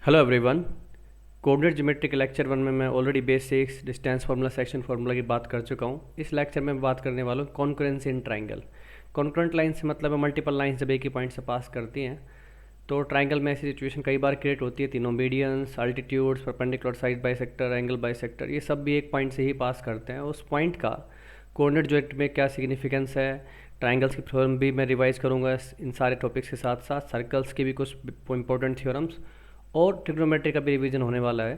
Hello everyone. Coordinate geometry के lecture 1 में मैं already basics distance formula section formula की बात कर चुका हूँ। इस लेक्चर में बात करने वाला हूँ concurrency in triangle. Concurrent line से मतलब है मल्टीपल लाइंस जब एक ही पॉइंट से पास करती हैं तो ट्राइंगल में ऐसी सिचुएशन कई बार क्रिएट होती है। तीनों medians, altitudes, perpendicular, side bisector, angle bisector, ये सब भी एक पॉइंट से ही पास करते हैं। उस पॉइंट का कोऑर्डिनेट ज्योमेट्री में क्या सिग्निफिकेंस है, ट्राइंगल्स की थ्योरम भी मैं रिवाइज करूँगा इन सारे टॉपिक्स के साथ साथ, सर्कल्स की भी कुछ इंपॉर्टेंट थ्योरम्स और ट्रिग्नोमेट्री का भी रिवीजन होने वाला है।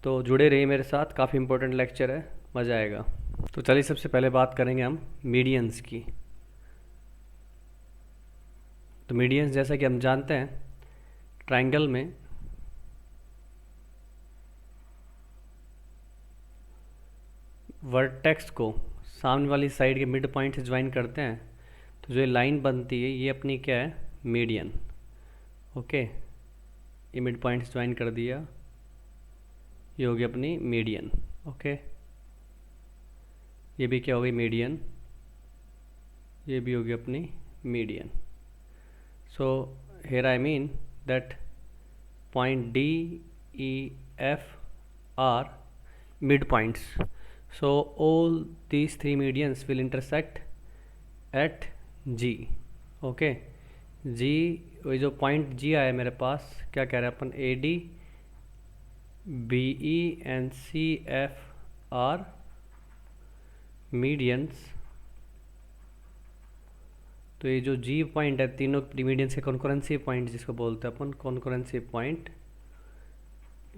तो जुड़े रहिए मेरे साथ, काफ़ी इंपॉर्टेंट लेक्चर है, मज़ा आएगा। तो चलिए सबसे पहले बात करेंगे हम मीडियंस की। तो मीडियंस जैसा कि हम जानते हैं ट्राइंगल में वर्टेक्स को सामने वाली साइड के मिड पॉइंट से ज्वाइन करते हैं तो जो लाइन बनती है ये अपनी क्या है, मीडियन। ओके, ये मिड पॉइंट से ज्वाइन कर दिया, ये होगी अपनी मीडियन। ओके, ये भी क्या होगी, मीडियन, ये भी होगी अपनी median. So here I mean that point D, E, F are midpoints. So all these three medians will intersect at G. Okay, G, ये जो पॉइंट G आया मेरे पास, क्या कह रहे हैं अपन, AD, BE and CF are medians। तो ये जो G पॉइंट है, तीनों मीडियंस के कॉन्करेंसी पॉइंट जिसको बोलते हैं अपन, कॉन्करेंसी पॉइंट,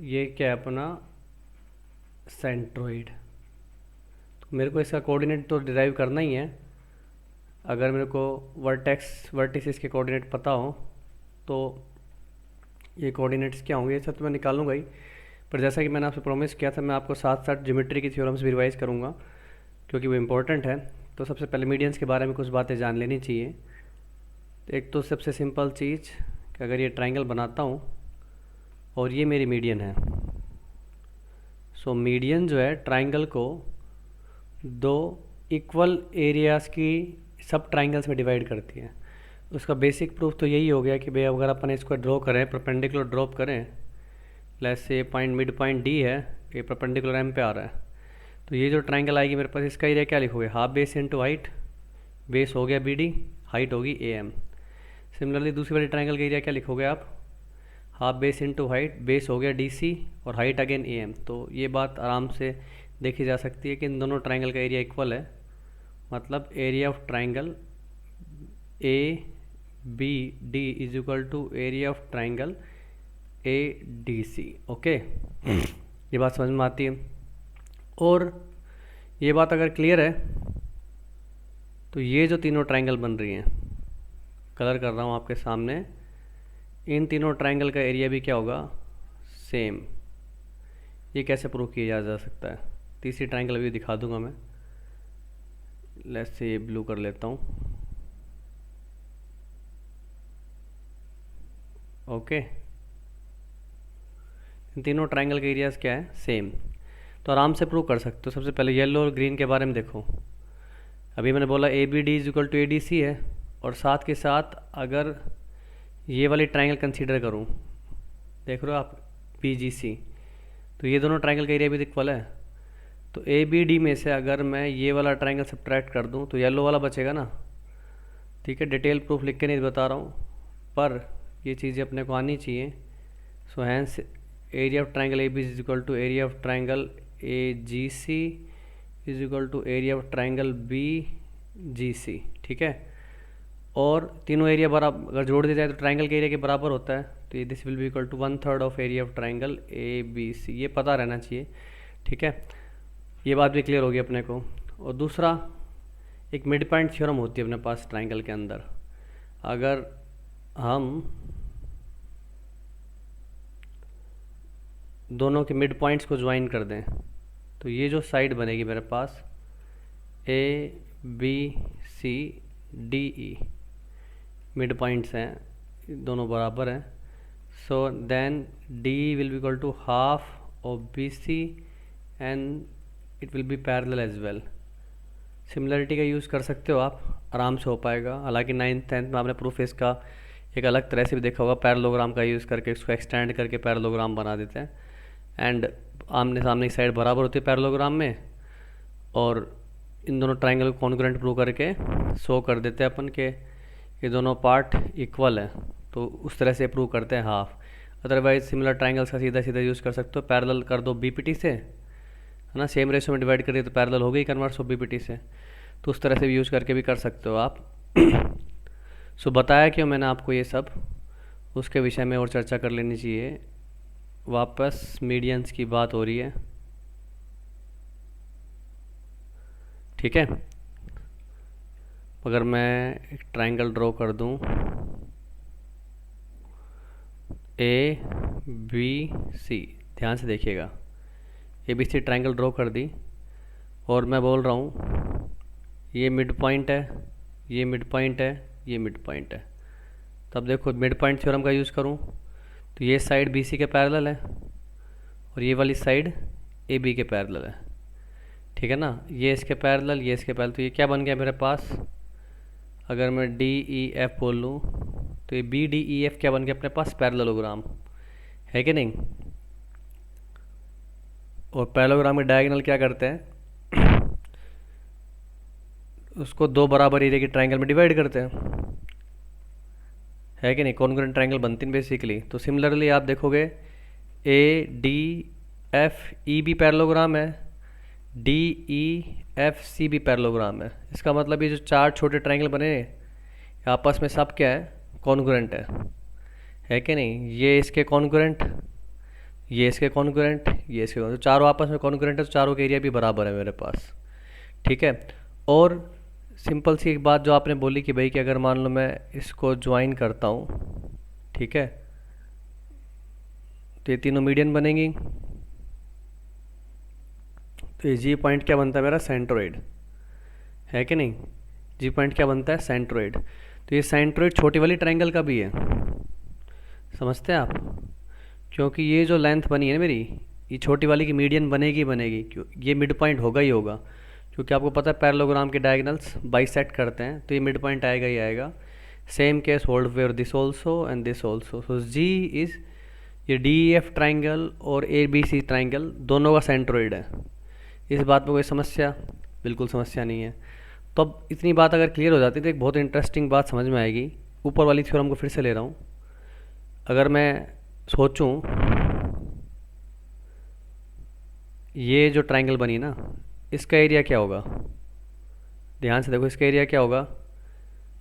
ये क्या है अपना सेंट्रोइड। तो मेरे को इसका कोऑर्डिनेट तो डिराइव करना ही है। अगर मेरे को वर्टिसेस के कोऑर्डिनेट पता हो तो ये कोऑर्डिनेट्स क्या होंगे ये सब तो मैं निकालूंगा ही। पर जैसा कि मैंने आपसे प्रॉमिस किया था, मैं आपको साथ साथ ज्योमेट्री की थ्योरम्स भी रिवाइज करूँगा क्योंकि वो इम्पोर्टेंट है। तो सबसे पहले मीडियंस के बारे में कुछ बातें जान लेनी चाहिए। एक तो सबसे सिंपल चीज़ कि अगर ये ट्राइंगल बनाता हूँ और ये मेरी मीडियन है, सो मीडियन जो है ट्राइंगल को दो इक्वल एरियाज़ की सब ट्राइंगल्स में डिवाइड करती है। उसका बेसिक प्रूफ तो यही हो गया कि भाई अगर अपन इसको ड्रॉ करें, परपेंडिकुलर ड्रॉप करें, let's say point mid point D है, ये परपेंडिकुलर एम पे आ रहा है, तो ये जो ट्राइंगल आएगी मेरे पास, इसका एरिया क्या लिखोगे, half base into height, base हो गया बी डी, हाइट होगी ए एम। सिमिलरली दूसरी वाली ट्राइंगल का एरिया क्या लिखोगे आप, half base into height, base हो गया डी सी और हाइट अगेन ए एम। तो ये बात आराम से देखी जा सकती है कि इन दोनों ट्राइंगल का एरिया इक्वल है। मतलब area of triangle A B D is equal to area of triangle A D C. Okay, ये बात समझ में आती है। और ये बात अगर क्लियर है तो ये जो तीनों ट्राइंगल बन रही हैं, कलर कर रहा हूँ आपके सामने, इन तीनों ट्राइंगल का एरिया भी क्या होगा, सेम। ये कैसे प्रूव किया जा सकता है, तीसरी ट्राइंगल भी दिखा दूंगा मैं। लेट्स से ये ब्लू कर लेता हूँ। ओके, इन तीनों ट्राइंगल के एरियाज क्या है, सेम। तो आराम से प्रूव कर सकते हो। सबसे पहले येलो और ग्रीन के बारे में देखो। अभी मैंने बोला A B D is equal to A D C है, और साथ के साथ अगर ये वाली ट्राइंगल कंसीडर करूँ, देख रहे हो आप, पी जी सी, तो ये दोनों ट्राइंगल का एरिया भी इक्वल है। तो ए बी डी में से अगर मैं ये वाला ट्राइंगल सब्ट्रैक्ट कर दूँ तो येलो वाला बचेगा ना। ठीक है, डिटेल प्रूफ लिख के नहीं बता रहा हूँ, पर ये चीज़ें अपने को आनी चाहिए। So hence area of triangle A B is equal to area of triangle A G C is equal to area of triangle B G C. ठीक है, और तीनों एरिया बराबर अगर जोड़ दिया जाए तो ट्राइंगल के एरिया के बराबर होता है। तो this will be equal to 1/3 of area of triangle A B C, ये पता रहना चाहिए। ठीक है, ये बात भी क्लियर होगी अपने को। और दूसरा, एक मिड पॉइंट थ्योरम होती है अपने पास ट्राइंगल के अंदर। अगर हम दोनों के मिड पॉइंट्स को ज्वाइन कर दें तो ये जो साइड बनेगी मेरे पास, A B C D E mid points हैं, दोनों बराबर हैं। So then D will be equal to half of B C and it will be parallel as well. Similarity का यूज़ कर सकते हो आप, आराम से हो पाएगा। हालांकि 9th 10th में आपने प्रूफ इसका एक अलग तरह से भी देखा होगा, पैरेललोग्राम का यूज़ करके इसको एक्सटेंड करके पैरेललोग्राम बना देते हैं। एंड आमने सामने की साइड बराबर होती है पैरेललोग्राम में, और इन दोनों ट्राइंगल को कॉन्ग्रुएंट प्रूव करके शो कर देते हैं अपन के ये दोनों पार्ट इक्वल है, तो उस तरह से प्रूव करते हैं हाफ। अदरवाइज सिमिलर ट्राइंगल्स का सीधा सीधा यूज़ कर सकते हो, पैरेलल कर दो बीपीटी से, है ना, सेम रेशो में डिवाइड करिए तो पैरेलल हो गई कन्वर्स ऑफ बीपीटी से, तो उस तरह से भी यूज़ करके भी कर सकते हो आप। सो बताया क्यों मैंने आपको ये सब, उसके विषय में और चर्चा कर लेनी चाहिए। वापस मीडियंस की बात हो रही है, ठीक है। अगर मैं एक ट्राइंगल ड्रॉ कर दूं, ए बी सी, ध्यान से देखिएगा, A B C triangle draw कर दी, और मैं बोल रहा हूँ ये मिड पॉइंट है, ये मिड पॉइंट है, ये मिड पॉइंट है। तब देखो मिड पॉइंट थ्योरम का यूज़ करूँ तो ये साइड बी सी के पैरेलल है और ये वाली साइड ए बी के पैरेलल है, ठीक है ना। ये इसके पैरेलल, ये इसके पैरेलल, तो ये क्या बन गया मेरे पास, अगर मैं डी ई एफ बोल लूँ तो ये बी डी ई एफ क्या बन गया अपने पास, पैरेललोग्राम, है कि नहीं। और पैरेललोग्राम में डायगोनल क्या करते हैं, उसको दो बराबर एरिया की ट्राइंगल में डिवाइड करते हैं, है कि नहीं, कॉन्ग्रुएंट ट्राइंगल बनती है बेसिकली। तो सिमिलरली आप देखोगे ए डी एफ ई भी पैरेललोग्राम है, डी ई एफ सी भी पैरेललोग्राम है। इसका मतलब ये जो चार छोटे ट्राइंगल बने आपस में सब क्या है, कॉन्ग्रुएंट है कि नहीं। ये इसके कॉन्ग्रुएंट, ये इसके कॉन्ग्रुएंट, ये इसके तो चारों आपस में कॉन्ग्रुएंट है, तो चारों के एरिया भी बराबर है मेरे पास, ठीक है। और सिंपल सी एक बात जो आपने बोली कि भाई कि अगर मान लो मैं इसको ज्वाइन करता हूँ, ठीक है, तो ये तीनों मीडियन बनेंगी, तो ये जी पॉइंट क्या बनता है मेरा, सेंट्रोइड, है कि नहीं। जी पॉइंट क्या बनता है, सेंट्रोइड। तो ये सेंट्रोइड छोटी वाली ट्रायंगल का भी है, समझते हैं आप, क्योंकि ये जो लेंथ बनी है ना मेरी, ये छोटी वाली की मीडियन बनेगी बनेगी, क्यों, ये मिड पॉइंट होगा ही होगा, क्योंकि आपको पता है पैरेललोग्राम के डायगोनल्स बाइसेक्ट करते हैं, तो ये मिड पॉइंट आएगा ही आएगा। Same case hold for this also and this also. So G is, ये डी एफ ट्राइंगल और ए बी सी ट्राइंगल दोनों का सेंट्रोइड है। इस बात में कोई समस्या, बिल्कुल समस्या नहीं है। तो अब इतनी बात अगर क्लियर हो जाती है तो एक बहुत इंटरेस्टिंग बात समझ में आएगी। ऊपर वाली थ्योरम को फिर से ले रहा हूँ, अगर मैं सोचूं ये जो ट्राइंगल बनी ना, इसका एरिया क्या होगा, ध्यान से देखो, इसका एरिया क्या होगा।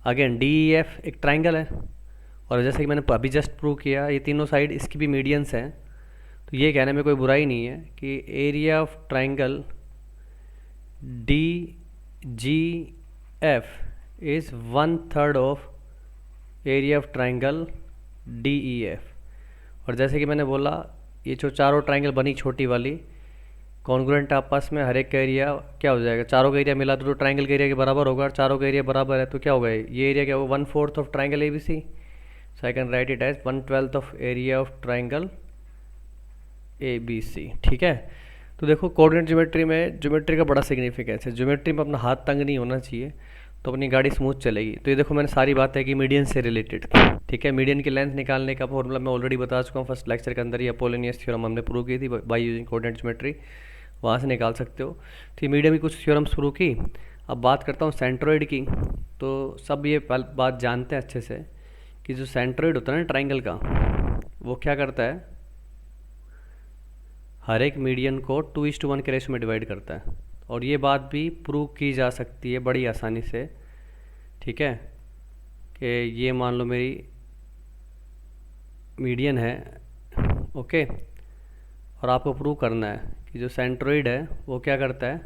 अगेन डी ई एफ एक ट्राइंगल है, और जैसे कि मैंने अभी जस्ट प्रूव किया ये तीनों साइड इसकी भी मीडियंस हैं, तो ये कहने में कोई बुराई नहीं है कि area of triangle D G F is 1/3 of area of triangle D E F. और जैसे कि मैंने बोला ये जो चारों ट्राइंगल बनी छोटी वाली कॉन्ग्रुएंट आपस में, हर एक का एरिया क्या हो जाएगा, चारों का एरिया मिला तो ट्राइंगल के एरिया के बराबर होगा, और चारों का एरिया बराबर है तो क्या होगा, ये एरिया क्या होगा, 1/4 of triangle A B C. So I can write it as 1/12 of area of triangle A B C, ठीक है। तो देखो कोऑर्डिनेट ज्योमेट्री में, ज्योमेट्री का बड़ा सिग्निफिकेंस है, ज्योमेट्री में अपना हाथ तंग नहीं होना चाहिए तो अपनी गाड़ी स्मूथ चलेगी। तो ये देखो मैंने सारी बातें की मीडियन से रिलेटेड, ठीक है। मीडियन की लेंथ निकालने का फॉर्मूला मैं ऑलरेडी बता चुका हूँ फर्स्ट लेक्चर के अंदर ही, अपोलोनियस थ्योरम हमने प्रूव की थी बाय यूजिंग कोऑर्डिनेट ज्योमेट्री, वहाँ से निकाल सकते हो। तो ये मीडियम की कुछ थ्योरम्स प्रूव की। अब बात करता हूँ सेंट्रोइड की। तो सब ये बात जानते हैं अच्छे से कि जो सेंट्रोइड होता है ना ट्राइंगल का, वो क्या करता है, हर एक मीडियन को 2:1 के रेशो में डिवाइड करता है। और ये बात भी प्रूव की जा सकती है बड़ी आसानी से, ठीक है, कि ये मान लो मेरी मीडियन है, ओके, और आपको प्रूव करना है कि जो सेंट्रोइड है वो क्या करता है,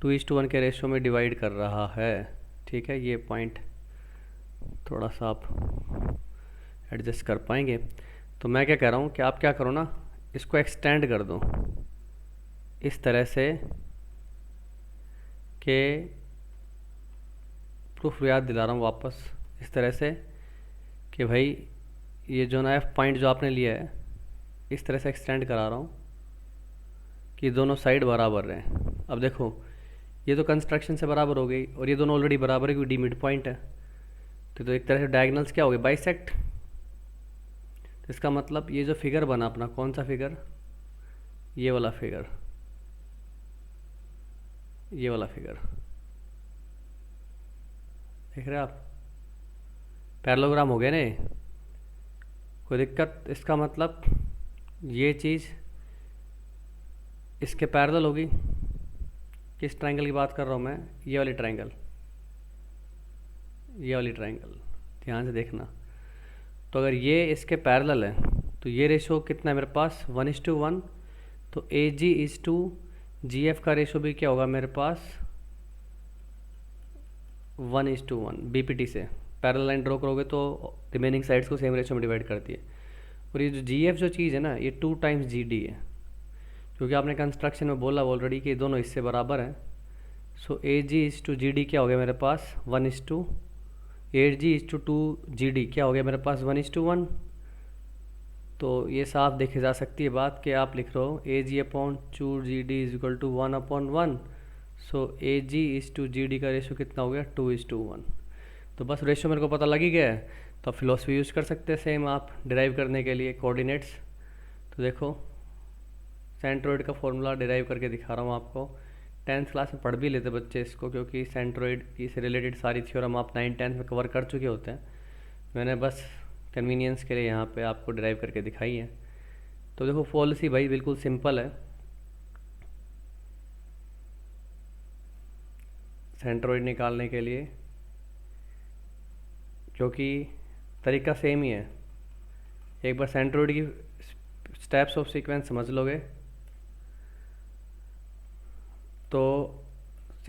2:1 के रेशो में डिवाइड कर रहा है, ठीक है। ये पॉइंट थोड़ा सा आप एडजस्ट कर पाएंगे। तो मैं क्या कह रहा हूँ कि आप क्या करो ना, इसको एक्सटेंड कर दो इस तरह से कि प्रूफ याद दिला रहा हूँ वापस, इस तरह से कि भाई ये जो ना एफ पॉइंट जो आपने लिया है इस तरह से एक्सटेंड करा रहा हूँ कि दोनों साइड बराबर रहें। अब देखो ये तो कंस्ट्रक्शन से बराबर हो गई, और ये दोनों ऑलरेडी बराबर है क्योंकि डी मिड पॉइंट है, तो एक तरह से डायगोनल्स क्या हो गए, बाइसेक्ट। तो इसका मतलब ये जो फिगर बना अपना, कौन सा फिगर, ये वाला फिगर, ये वाला फिगर देख रहे हैं आप, पैरेललोग्राम हो गया ना ये। कोई दिक्कत, इसका मतलब ये चीज़ इसके पैरेलल होगी। किस ट्रायंगल की बात कर रहा हूँ मैं, ये वाली ट्रायंगल, ये वाली ट्रायंगल, ध्यान से देखना। तो अगर ये इसके पैरेलल है तो ये रेशो कितना है मेरे पास, 1:1। तो ए जी इज टू जी एफ का रेशो भी क्या होगा मेरे पास, 1:1। बीपीटी से पैरेलल लाइन ड्रॉ करोगे तो रिमेनिंग साइड्स को सेम रेशो में डिवाइड करती है। और ये जो जी एफ जो चीज़ है ना, ये 2 टाइम्स जी डी है, क्योंकि आपने कंस्ट्रक्शन में बोला ऑलरेडी कि दोनों इससे बराबर हैं। सो ए जी इज टू जी डी क्या हो गया मेरे पास, 1:, 8G इज टू 2GD क्या हो गया मेरे पास, 1:1। तो ये साफ देखे जा सकती है बात कि आप लिख रहे हो AG/2GD is equal to 1/1। So AG is to GD का रेशो कितना हो गया, 2:1। तो बस रेशो मेरे को पता लग ही गया है, तो आप फिलोसफी यूज़ कर सकते हैं सेम आप डिराइव करने के लिए कोऑर्डिनेट्स। तो देखो सेंट्रोइड का फॉर्मूला डिराइव करके दिखा रहा हूँ आपको। 10th क्लास में पढ़ भी लेते बच्चे इसको, क्योंकि सेंट्रोइड की से रिलेटेड सारी थ्योरम आप 9th-10th में कवर कर चुके होते हैं। मैंने बस कन्वीनियंस के लिए यहाँ पे आपको डिराइव करके दिखाई है। तो देखो पॉलिसी भाई बिल्कुल सिंपल है, सेंट्रोइड निकालने के लिए, क्योंकि तरीका सेम ही है। एक बार सेंट्रोइड की स्टेप्स ऑफ सीक्वेंस समझ लोगे तो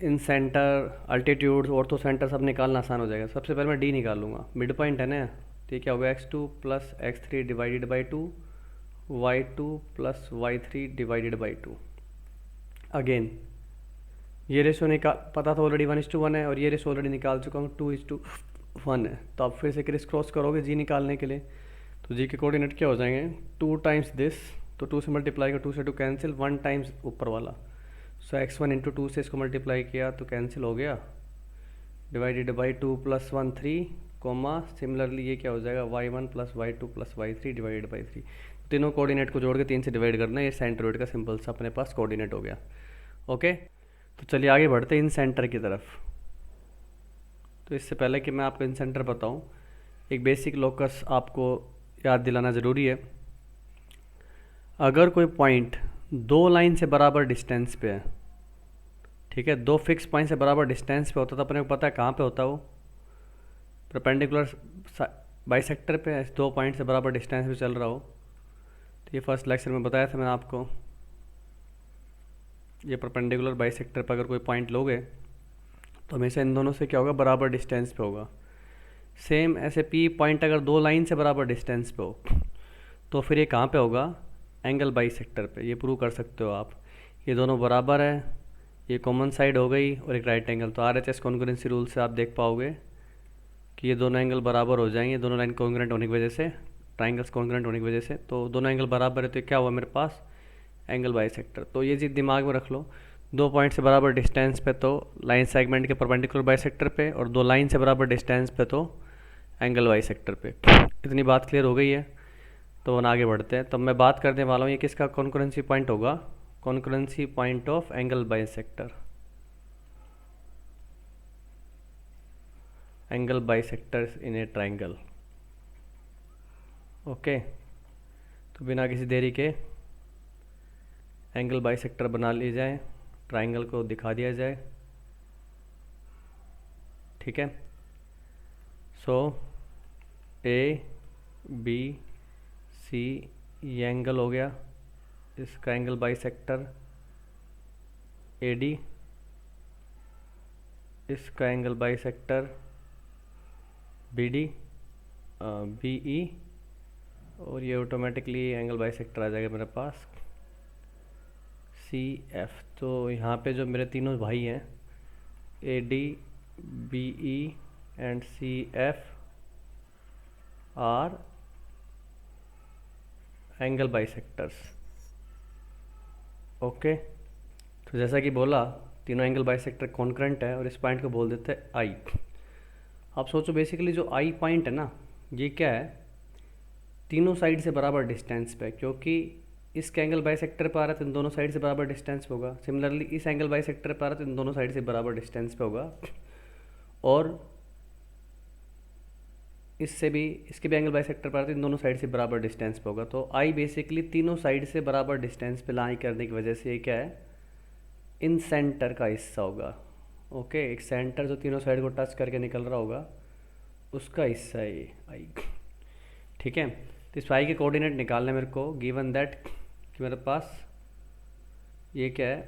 इन सेंटर, अल्टीट्यूड, ऑर्थो सेंटर सब निकालना आसान हो जाएगा। सबसे पहले मैं डी निकालूंगा, मिड पॉइंट है ना, तो ये क्या होगा, x2 + x3 divided by 2, y2 + y3 divided by 2। Again ये रेशो निकाल, पता था ऑलरेडी 1:1 है, और ये रेशो ऑलरेडी निकाल चुका हूँ 2:1 है। तो आप फिर से क्रिस क्रॉस करोगे जी निकालने के लिए, तो जी के कोऑर्डिनेट क्या हो जाएंगे, 2 टाइम्स दिस, तो 2 से मल्टीप्लाई कर, 2 से 2 कैंसिल, 1 टाइम्स ऊपर वाला। सो x1 इंटू 2 से इसको मल्टीप्लाई किया तो कैंसिल हो गया, डिवाइडेड बाई 2 + 1 3, कोमा सिमिलरली ये क्या हो जाएगा, y1 + y2 + y3 divided by 3। तीनों कोऑर्डिनेट को जोड़ के 3 से डिवाइड करना है, ये सेंट्रोइड का सिंपल सा अपने पास कोऑर्डिनेट हो गया। ओके, तो चलिए आगे बढ़ते हैं इन सेंटर की तरफ। तो इससे पहले कि मैं आपको इन सेंटर बताऊँ, एक बेसिक लोकस आपको याद दिलाना ज़रूरी है। अगर कोई पॉइंट 2 लाइन से बराबर डिस्टेंस पे है, ठीक है, 2 फिक्स पॉइंट से बराबर डिस्टेंस पे होता है, तो अपने को पता है कहाँ पे होता है वो, परपेंडिकुलर बाइसेक्टर पे, 2 पॉइंट से बराबर डिस्टेंस पे चल रहा हो। तो ये फर्स्ट लेक्चर में बताया था मैंने आपको, ये परपेंडिकुलर बाइसेक्टर पर अगर कोई पॉइंट लोगे तो हमेशा इन दोनों से क्या होगा, बराबर डिस्टेंस पे होगा। सेम ऐसे पी पॉइंट अगर 2 लाइन से बराबर डिस्टेंस पे हो तो फिर ये कहाँ पे होगा, एंगल बाइसेक्टर पे। ये प्रूव कर सकते हो आप, ये दोनों बराबर है, ये कॉमन साइड हो गई और एक राइट एंगल। तो RHS कॉन्ग्रुएंसी रूल से आप देख पाओगे कि ये दोनों एंगल बराबर हो जाएंगे, दोनों लाइन कॉन्ग्रुएंट होने की वजह से, ट्राइंगल्स कॉन्ग्रुएंट होने की वजह से। तो दोनों एंगल बराबर है, तो क्या हुआ मेरे पास, एंगल बाइसेक्टर। तो ये चीज़ दिमाग में रख लो, 2 पॉइंट से बराबर डिस्टेंस पे तो लाइन सेगमेंट के परपेंडिकुलर बाइसेक्टर पे, और 2 लाइन से बराबर डिस्टेंस पे तो एंगल बाइसेक्टर पे। इतनी बात क्लियर हो गई है, तो हम आगे बढ़ते हैं। तब मैं बात करने वाला हूँ ये किसका कॉन्करेंसी पॉइंट होगा, concurrency point of angle bisector, angle bisectors in A triangle. Okay, तो बिना किसी देरी के एंगल बाइसेक्टर बना लिए जाए, ट्राइंगल को दिखा दिया जाए, ठीक है। सो ABC ये एंगल हो गया, इसका एंगल बाइसेक्टर AD, इसका एंगल बाइसेक्टर BD, BE, और ये ऑटोमेटिकली एंगल बाइसेक्टर आ जाएगा मेरे पास CF। तो यहाँ पे जो मेरे तीनों भाई हैं AD, BE and CF R angle bisectors. Okay, तो जैसा कि बोला तीनों एंगल बाइसेक्टर कॉन्करेंट है, और इस पॉइंट को बोल देते हैं I। आप सोचो बेसिकली जो आई पॉइंट है ना, ये क्या है, तीनों साइड से बराबर डिस्टेंस पे, क्योंकि इसके एंगल बाइसेक्टर पे आ रहा है तो इन दोनों साइड से बराबर डिस्टेंस पे होगा। सिमिलरली इस एंगल बाइसेक्टर पे आ रहा है तो इन दोनों साइड से बराबर डिस्टेंस पे होगा, और इससे भी, इसके भी एंगल बाइसेक्टर पे आ रहा है तो इन दोनों साइड से बराबर डिस्टेंस पे होगा। तो आई बेसिकली तीनों साइड से बराबर डिस्टेंस पे लाई करने की वजह से ये क्या है, इन सेंटर का हिस्सा होगा। ओके, एक सेंटर जो तीनों साइड को टच करके निकल रहा होगा उसका हिस्सा है ये आई। ठीक है, तो इस आई के कोऑर्डिनेट निकालने मेरे को, गिवन दैट कि मेरे पास ये क्या है,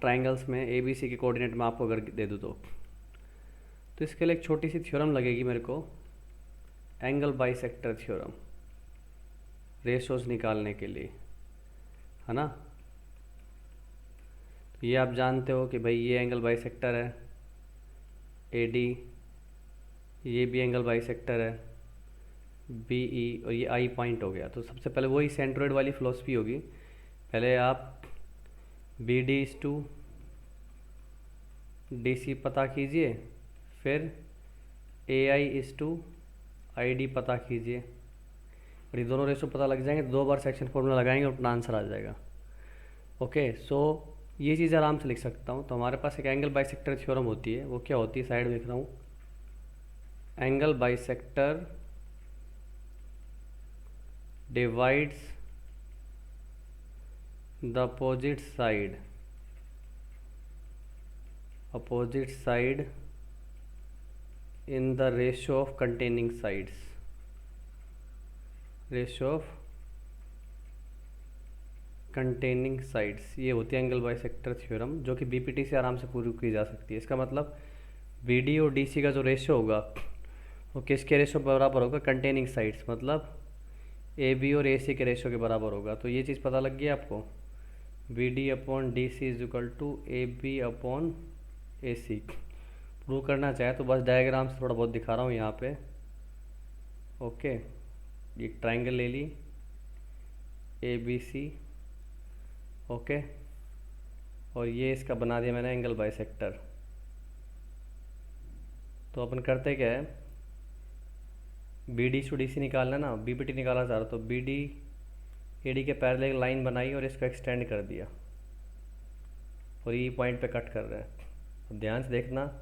ट्राइंगल्स में ए बी सी के कोऑर्डिनेट मैं आपको अगर दे दूँ तो इसके लिए एक छोटी सी थ्योरम लगेगी मेरे को, एंगल बाइसेक्टर थ्योरम, रेशोज निकालने के लिए, है ना। तो ये आप जानते हो कि भाई ये एंगल बाइसेक्टर है ए डी, ये भी एंगल बाइसेक्टर है बी ई, और ये आई पॉइंट हो गया। तो सबसे पहले वही सेंट्रोइड वाली फिलोसफी होगी, पहले आप B D is to D C पता कीजिए, फिर A I is to I D पता कीजिए, और ये दोनों रेशो पता लग जाएंगे तो 2 बार सेक्शन फॉर्मूला लगाएंगे और अपना आंसर आ जाएगा। ओके, सो ये चीज़ आराम से लिख सकता हूँ। तो हमारे पास एक एंगल बाइसेक्टर थ्योरम होती है, वो क्या होती है, साइड में लिख रहा हूँ, angle bisector divides the opposite side in the ratio of containing sides, ratio of containing sides। ये होती है एंगल बाइसेक्टर थ्योरम, जो कि बीपीटी से आराम से पूरी की जा सकती है। इसका मतलब बीडी और डीसी का जो रेशियो होगा वो किसके रेशियो बराबर होगा, कंटेनिंग साइड्स, मतलब ए बी और ए सी के रेशियो के बराबर होगा। तो ये चीज़ पता लग गई आपको, B D upon D C is equal to A B upon A C. Prove करना चाहे तो बस डायग्राम से थोड़ा बहुत दिखा रहा हूँ यहाँ पे। ओके, ये ट्राइंगल ले ली ए बी सी, ओके, और ये इसका बना दिया मैंने एंगल बाइसेक्टर। तो अपन करते क्या है, B D to D C निकालना ना, बी पी टी निकालना चाह रहा तो बी डी ए डी के पैरेलल एक लाइन बनाई और इसको एक्सटेंड कर दिया, और ये पॉइंट पे कट कर रहे हैं। अब ध्यान से देखना,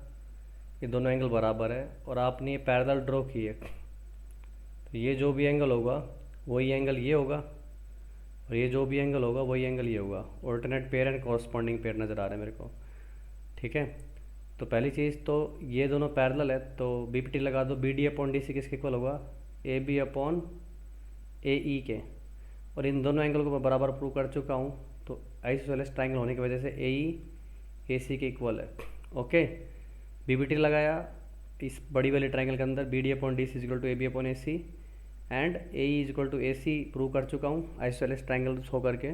ये दोनों एंगल बराबर है और आपने ये पैरेलल ड्रॉ किए, तो ये जो भी एंगल होगा वही एंगल ये होगा, और ये जो भी एंगल होगा वही एंगल ये होगा। Alternate pair and corresponding pair नज़र आ रहे हैं मेरे को। ठीक है, तो पहली चीज़ तो ये दोनों पैरेलल है, तो बी पी टी लगा दो, B D upon D C किसके इक्वल होगा, ए बी अपॉन ए ई के, और इन दोनों एंगल को मैं बराबर प्रूव कर चुका हूँ। तो आइसोसेलेस ट्राइंगल होने की वजह से ए ई ए सी के इक्वल है। ओके, बी पी टी लगाया इस बड़ी वाले ट्राइंगल के अंदर, B D upon D C is equal to A B upon A C, and A E is equal to A C prove कर चुका हूँ आइसोसेलेस ट्राइंगल शो करके।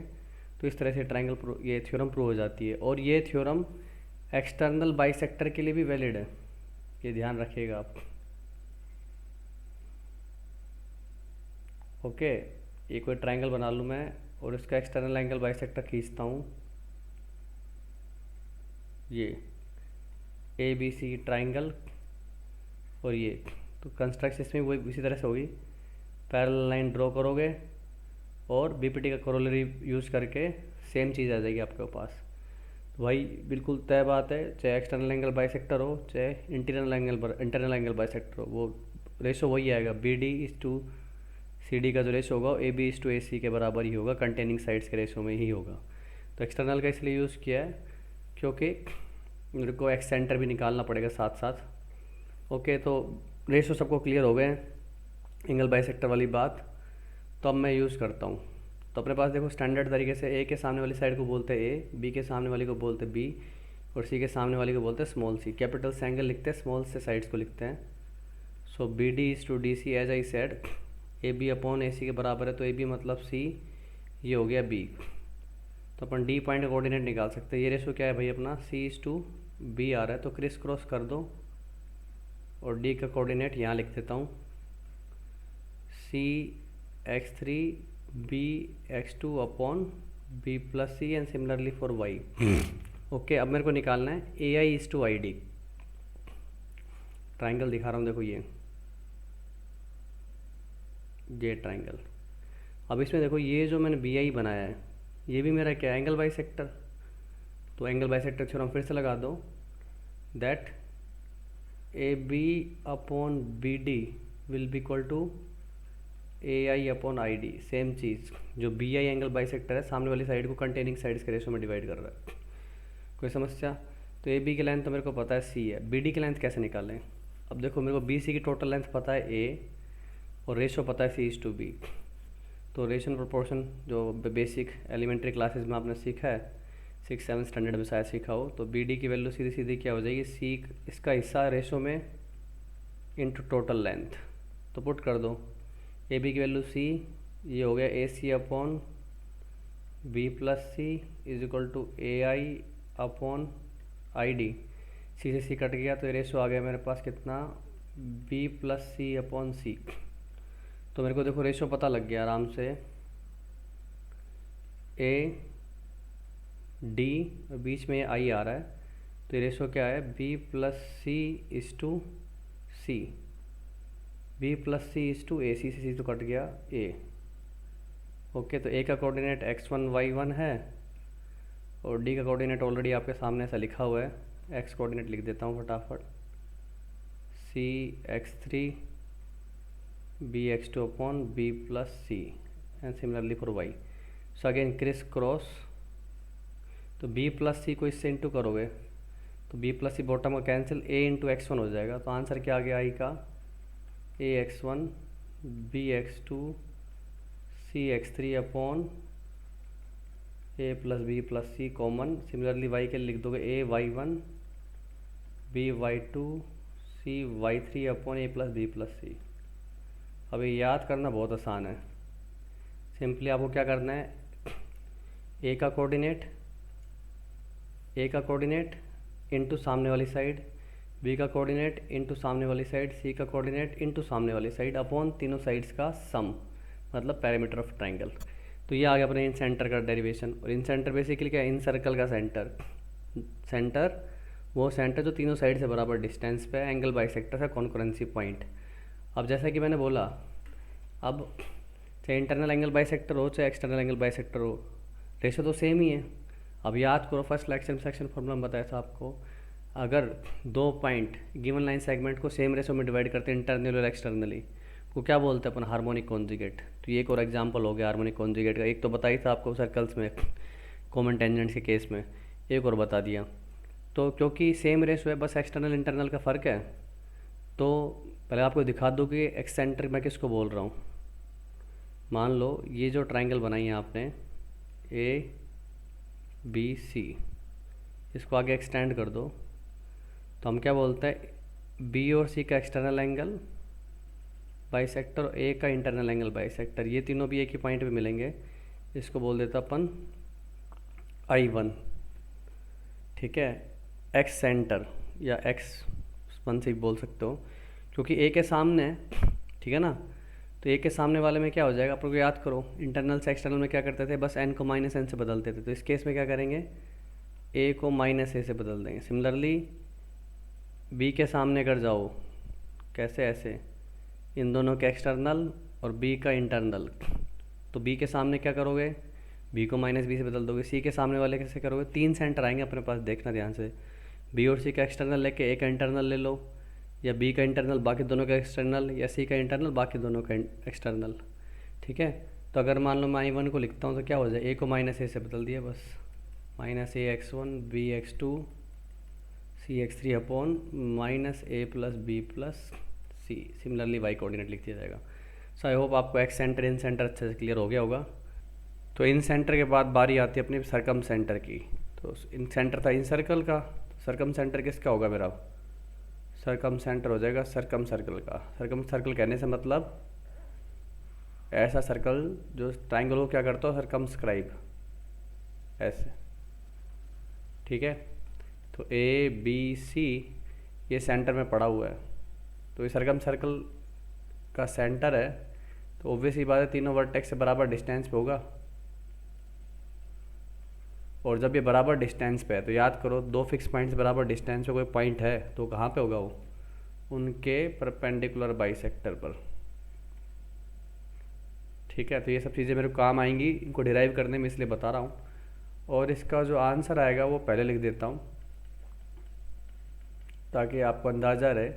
तो इस तरह से ट्राइंगल ये थ्योरम प्रूव हो जाती है, और ये थ्योरम एक्सटर्नल बाइसेक्टर के लिए भी वैलिड है, ये ध्यान रखिएगा आप। ओके, ये कोई ट्राइंगल बना लूँ मैं और इसका एक्सटर्नल एंगल बाइसेक्टर खींचता हूँ, ये ए बी सी ट्राइंगल, और ये तो कंस्ट्रक्शन इसमें वही इसी तरह से होगी, पैरेलल लाइन ड्रॉ करोगे और बीपीटी का कोरोलरी यूज़ करके सेम चीज़ आ जाएगी आपके पास। तो भाई बिल्कुल तय बात है, चाहे एक्सटर्नल एंगल बाइसेक्टर हो चाहे इंटरनल एंगल बाइसेक्टर हो, वो रेशो वही आएगा, B D is to C D का जो रेशो होगा A B is to A C के बराबर ही होगा, कंटेनिंग साइड्स के रेशो में ही होगा। तो एक्सटर्नल का इसलिए यूज़ किया है क्योंकि मेरे को एक्स सेंटर भी निकालना पड़ेगा साथ साथ। ओके, तो रेशो सबको क्लियर हो गए एंगल बाइसेक्टर वाली बात। तो अब मैं यूज़ करता हूँ। तो अपने पास देखो स्टैंडर्ड तरीके से ए के सामने वाली साइड को बोलते हैं ए, बी के सामने वाली को बोलते हैं बी, और सी के सामने वाली को बोलते हैं स्मॉल सी। कैपिटल से एंगल लिखते हैं, स्मॉल से साइड्स को लिखते हैं। So B D is to D C as I said, A B upon A C के बराबर है, तो ए बी मतलब सी, ये हो गया बी। तो अपन डी पॉइंट का कोऑर्डिनेट निकाल सकते हैं। ये रेशो क्या है भाई अपना, सी इज टू बी आ रहा है, तो क्रिस क्रॉस कर दो और डी का कोऑर्डिनेट यहाँ लिख देता हूँ, C X three B X two upon B plus C, and similarly for Y. Okay, अब मेरे को निकालना है A I is to I D. Triangle दिखा रहा हूँ, देखो ये ट्राइंगल। अब इसमें देखो ये जो मैंने बी आई बनाया है ये भी मेरा क्या एंगल बाई सेक्टर। तो एंगल बाई सेक्टर थ्योरम फिर से लगा दो, that A B upon B D will be equal to A I upon I D. Same चीज़, जो B I angle bisector है सामने वाली साइड को कंटेनिंग साइड्स के रेशो में डिवाइड कर रहा है। कोई समस्या? तो ए बी की लेंथ तो मेरे को पता है सी है, बी डी की लेंथ कैसे निकालें? अब देखो मेरे को बी सी की टोटल लेंथ पता है ए और रेशो पता है सी इज टू बी। तो रेशन प्रोपोर्शन जो बेसिक एलिमेंट्री क्लासेस में आपने सीखा है, 6-7 स्टैंडर्ड में शायद सीखा हो, तो बी डी की वैल्यू सीधी सीधी क्या हो जाएगी, सी इसका हिस्सा रेशो में इंटू टोटल लेंथ। तो पुट कर दो ए बी की वैल्यू सी, ये हो गया A C upon B plus C is equal to A I upon I D. C से सी कट गया तो ये रेशो आ गया मेरे पास कितना, बी प्लस सी अपॉन सी। तो मेरे को देखो रेशो पता लग गया आराम से, ए डी और बीच में आई आ रहा है, तो ये रेशो क्या है, B plus C is to C, B plus C is to A, C से सी तो कट गया ए। ओके, तो ए का कोऑर्डिनेट x1 y1 है और डी का कोऑर्डिनेट ऑलरेडी आपके सामने ऐसा लिखा हुआ है, एक्स कोऑर्डिनेट लिख देता हूँ फटाफट, C x3 B x2 upon B plus C and similarly for y. So again criss cross, तो बी प्लस सी को इससे इंटू करोगे तो बी प्लस सी बॉटम का कैंसिल, ए इंटू x1 हो जाएगा। तो आंसर क्या आ गया आई का, ए x1 बी x2 सी x3 अपॉन ए प्लस बी प्लस सी कॉमन। सिमिलरली वाई के लिख दोगे ए y1 बी y2 सी y3 अपॉन ए प्लस बी प्लस सी। अब ये याद करना बहुत आसान है, सिंपली आपको क्या करना है, ए का कोऑर्डिनेट इंटू सामने वाली साइड, बी का कोऑर्डिनेट इंटू सामने वाली साइड, सी का कोऑर्डिनेट इंटू सामने वाली साइड अपॉन तीनों साइड्स का सम, मतलब पैरामीटर ऑफ ट्राइंगल। तो ये आ गया अपने इन सेंटर का डेरिवेशन। और इन सेंटर बेसिकली क्या है, इन सर्कल का सेंटर वो सेंटर जो तीनों साइड से बराबर डिस्टेंस पे है, एंगल बाइसेक्टर का कॉन्करेंसी पॉइंट। अब जैसा कि मैंने बोला, अब चाहे इंटरनल एंगल बाइसेक्टर हो चाहे एक्सटर्नल एंगल बाइसेक्टर हो, रेशो तो सेम ही है। अब याद करो, फर्स्ट लेक्चर में सेक्शन फॉर्मूला में बताया था आपको, अगर दो पॉइंट गिवन लाइन सेगमेंट को सेम रेशो में डिवाइड करते हैं इंटरनली और एक्सटर्नली, को क्या बोलते हैं अपन, हार्मोनिक कॉन्जुगेट। तो ये एक और एग्जांपल हो गया हार्मोनिक कॉन्जुगेट का। एक तो बताई था आपको सर्कल्स में कॉमन टेंजेंट्स के केस में, एक और बता दिया। तो क्योंकि सेम रेशो है, बस एक्सटर्नल इंटरनल का फ़र्क है, तो पहले आपको दिखा दूँ कि एक्सेंट्रिक मैं किसको बोल रहा हूँ। मान लो ये जो ट्राइंगल बनाई है आपने ए बी सी, इसको आगे एक्सटेंड कर दो तो हम क्या बोलते हैं, बी और सी का एक्सटर्नल एंगल बाइसेक्टर और ए का इंटरनल एंगल बाइसेक्टर, ये तीनों भी एक ही पॉइंट पे मिलेंगे। इसको बोल देता अपन I1, ठीक है, एक्स सेंटर या x1 से भी बोल सकते हो, क्योंकि ए के सामने है, ठीक है ना। तो ए के सामने वाले में क्या हो जाएगा, आप लोग याद करो, इंटरनल से एक्सटर्नल में क्या करते थे, बस n को -n से बदलते थे। तो इस केस में क्या करेंगे, a को -a से बदल देंगे। सिमिलरली b के सामने कर जाओ, कैसे, ऐसे, इन दोनों के एक्सटर्नल और b का इंटरनल, तो b के सामने क्या करोगे, b को -b से बदल दोगे। c के सामने वाले कैसे करोगे, 3 सेंटर आएंगे अपने पास, देखना ध्यान से, b और c का एक्सटर्नल लेके a का इंटरनल ले लो, या b का इंटरनल बाकी दोनों का एक्सटर्नल, या c का इंटरनल बाकी दोनों का एक्सटर्नल, ठीक है। तो अगर मान लो मैं I1 को लिखता हूँ तो क्या हो जाए, a को -a से बदल दिया, बस -a x1 b x2 c x3 upon -a plus b plus c। Similarly y coordinate लिख दिया जाएगा। सो आई होप आपको एक्स सेंटर इन सेंटर अच्छे से क्लियर हो गया होगा। तो इन सेंटर के बाद बारी आती है अपनी सरकम सेंटर की। तो इन सेंटर था इन सर्कल का, सरकम सेंटर किसका होगा मेरा, सरकम सेंटर हो जाएगा सरकम सर्कल का। सरकम सर्कल कहने से मतलब ऐसा सर्कल जो ट्राइंगल को क्या करता हो, सरकमस्क्राइब, ऐसे, ठीक है। तो ए बी सी ये सेंटर में पड़ा हुआ है, तो ये सरकम सर्कल का सेंटर है, तो ऑब्वियस ही बात है तीनों वर्टेक्स से बराबर डिस्टेंस पे होगा। और जब ये बराबर डिस्टेंस पे है तो याद करो, दो फिक्स पॉइंट्स बराबर डिस्टेंस पे कोई पॉइंट है तो कहाँ पे होगा वो, उनके परपेंडिकुलर बाइसेक्टर पर। ठीक है, तो ये सब चीज़ें मेरे को काम आएंगी इनको डिराइव करने में, इसलिए बता रहा हूँ। और इसका जो आंसर आएगा वो पहले लिख देता हूँ ताकि आपको अंदाज़ा रहे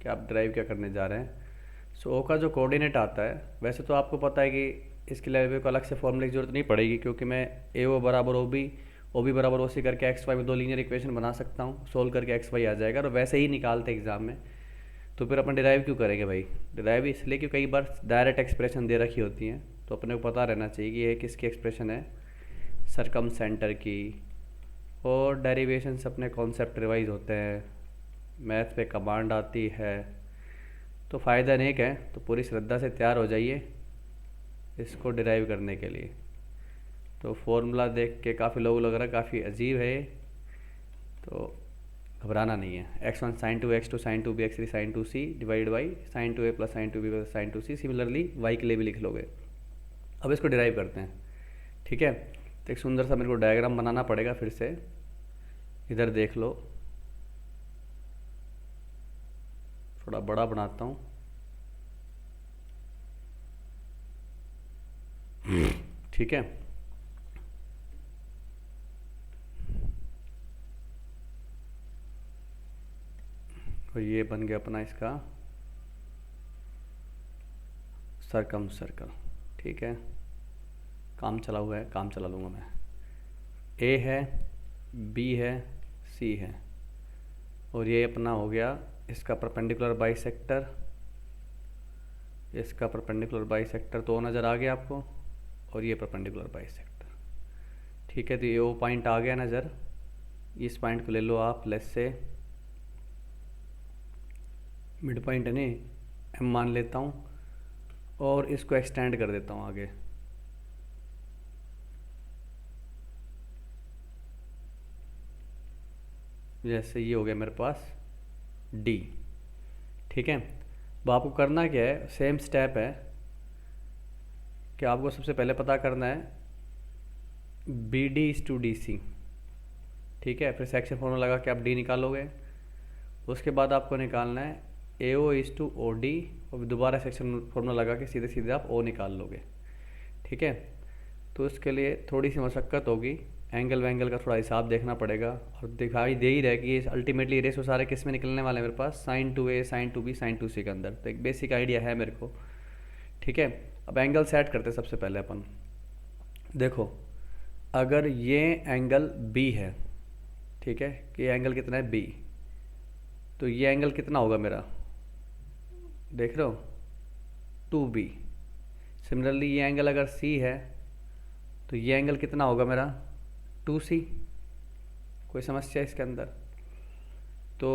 कि आप ड्राइव क्या करने जा रहे हैं। सो ओ का जो कोऑर्डिनेट आता है, वैसे तो आपको पता है कि इसके लिए को अलग से फॉर्मूले की जरूरत नहीं पड़ेगी, क्योंकि मैं ए ओ बराबर ओ बी बराबर ओ सी करके एक्स वाई में 2 लीनियर इक्वेशन बना सकता हूँ, सोल्व करके एक्स वाई आ जाएगा। और वैसे ही निकालते एग्जाम में, तो फिर अपन डिराइव क्यों करेंगे भाई? डिराइव इसलिए कि कई बार डायरेक्ट एक्सप्रेशन दे रखी होती हैं, तो अपने को पता रहना चाहिए कि ये किसकी एक्सप्रेशन है, सरकम सेंटर की। और डेरिवेशन से अपने कॉन्सेप्ट रिवाइज होते हैं, मैथ पे कमांड आती है, तो फ़ायदा नेक है। तो पूरी श्रद्धा से तैयार हो जाइए इसको डिराइव करने के लिए। तो फॉर्मूला देख के काफ़ी लोग लग रहा है काफ़ी अजीब है ये, तो घबराना नहीं है। x1 sin 2 x2 sin 2b x3 sin 2c divide by sin 2a plus sin 2b plus sin 2c। Similarly y के लिए भी लिख लोगे। अब इसको डिराइव करते हैं। ठीक है, तो एक सुंदर सा मेरे को डायग्राम बनाना पड़ेगा फिर से। इधर देख लो, थोड़ा बड़ा बनाता हूँ। ठीक है, तो ये बन गया अपना इसका सरकम सर्कल। ठीक है, काम चला हुआ है, काम चला लूँगा मैं। ए है, बी है, सी है, और ये अपना हो गया इसका परपेंडिकुलर बाइसेक्टर। इसका परपेंडिकुलर बाइसेक्टर तो नज़र आ गया आपको, और ये परपेंडिकुलर बाइसेक्टर। ठीक है, तो ये ओ पॉइंट आ गया नज़र। इस पॉइंट को ले लो आप, लेस से मिड पॉइंट है नहीं, एम मान लेता हूँ, और इसको एक्सटेंड कर देता हूँ आगे। जैसे ये हो गया मेरे पास डी। ठीक है, अब आपको करना क्या है, सेम स्टेप है कि आपको सबसे पहले पता करना है B D is to D C. ठीक है, फिर सेक्शन फॉर्मूला लगा के आप डी निकालोगे। उसके बाद आपको निकालना है A O is to O D, और दोबारा सेक्शन फॉर्मूला लगा के सीधे सीधे आप ओ निकाल लोगे। ठीक है, तो इसके लिए थोड़ी सी मशक्क़त होगी, एंगल वैंगल का थोड़ा हिसाब देखना पड़ेगा। और दिखाई दे ही रहा है कि ये अल्टीमेटली रेशो सारे किस में निकलने वाले हैं मेरे पास, sin 2a sin 2b sin 2c के अंदर। तो एक बेसिक आइडिया है मेरे को। ठीक है, अब एंगल सेट करते हैं सबसे पहले अपन। देखो, अगर ये एंगल b है, ठीक है, कि ये एंगल कितना है b, तो ये एंगल कितना होगा मेरा, देख रहे हो, 2b। सिमिलरली ये एंगल अगर c है, तो ये एंगल कितना होगा मेरा, 2c। कोई समस्या इसके अंदर? तो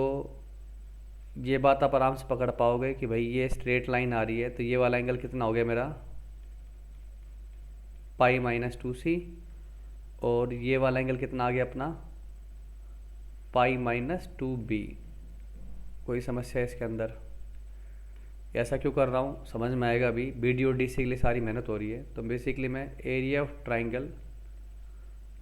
ये बात आप आराम से पकड़ पाओगे कि भाई ये स्ट्रेट लाइन आ रही है, तो ये वाला एंगल कितना हो गया मेरा, पाई माइनस 2c, और ये वाला एंगल कितना आ गया अपना, पाई माइनस 2b। कोई समस्या है इसके अंदर? ऐसा क्यों कर रहा हूँ समझ में आएगा अभी। बी डी और डी सी के लिए सारी मेहनत हो रही है। तो बेसिकली मैं area of triangle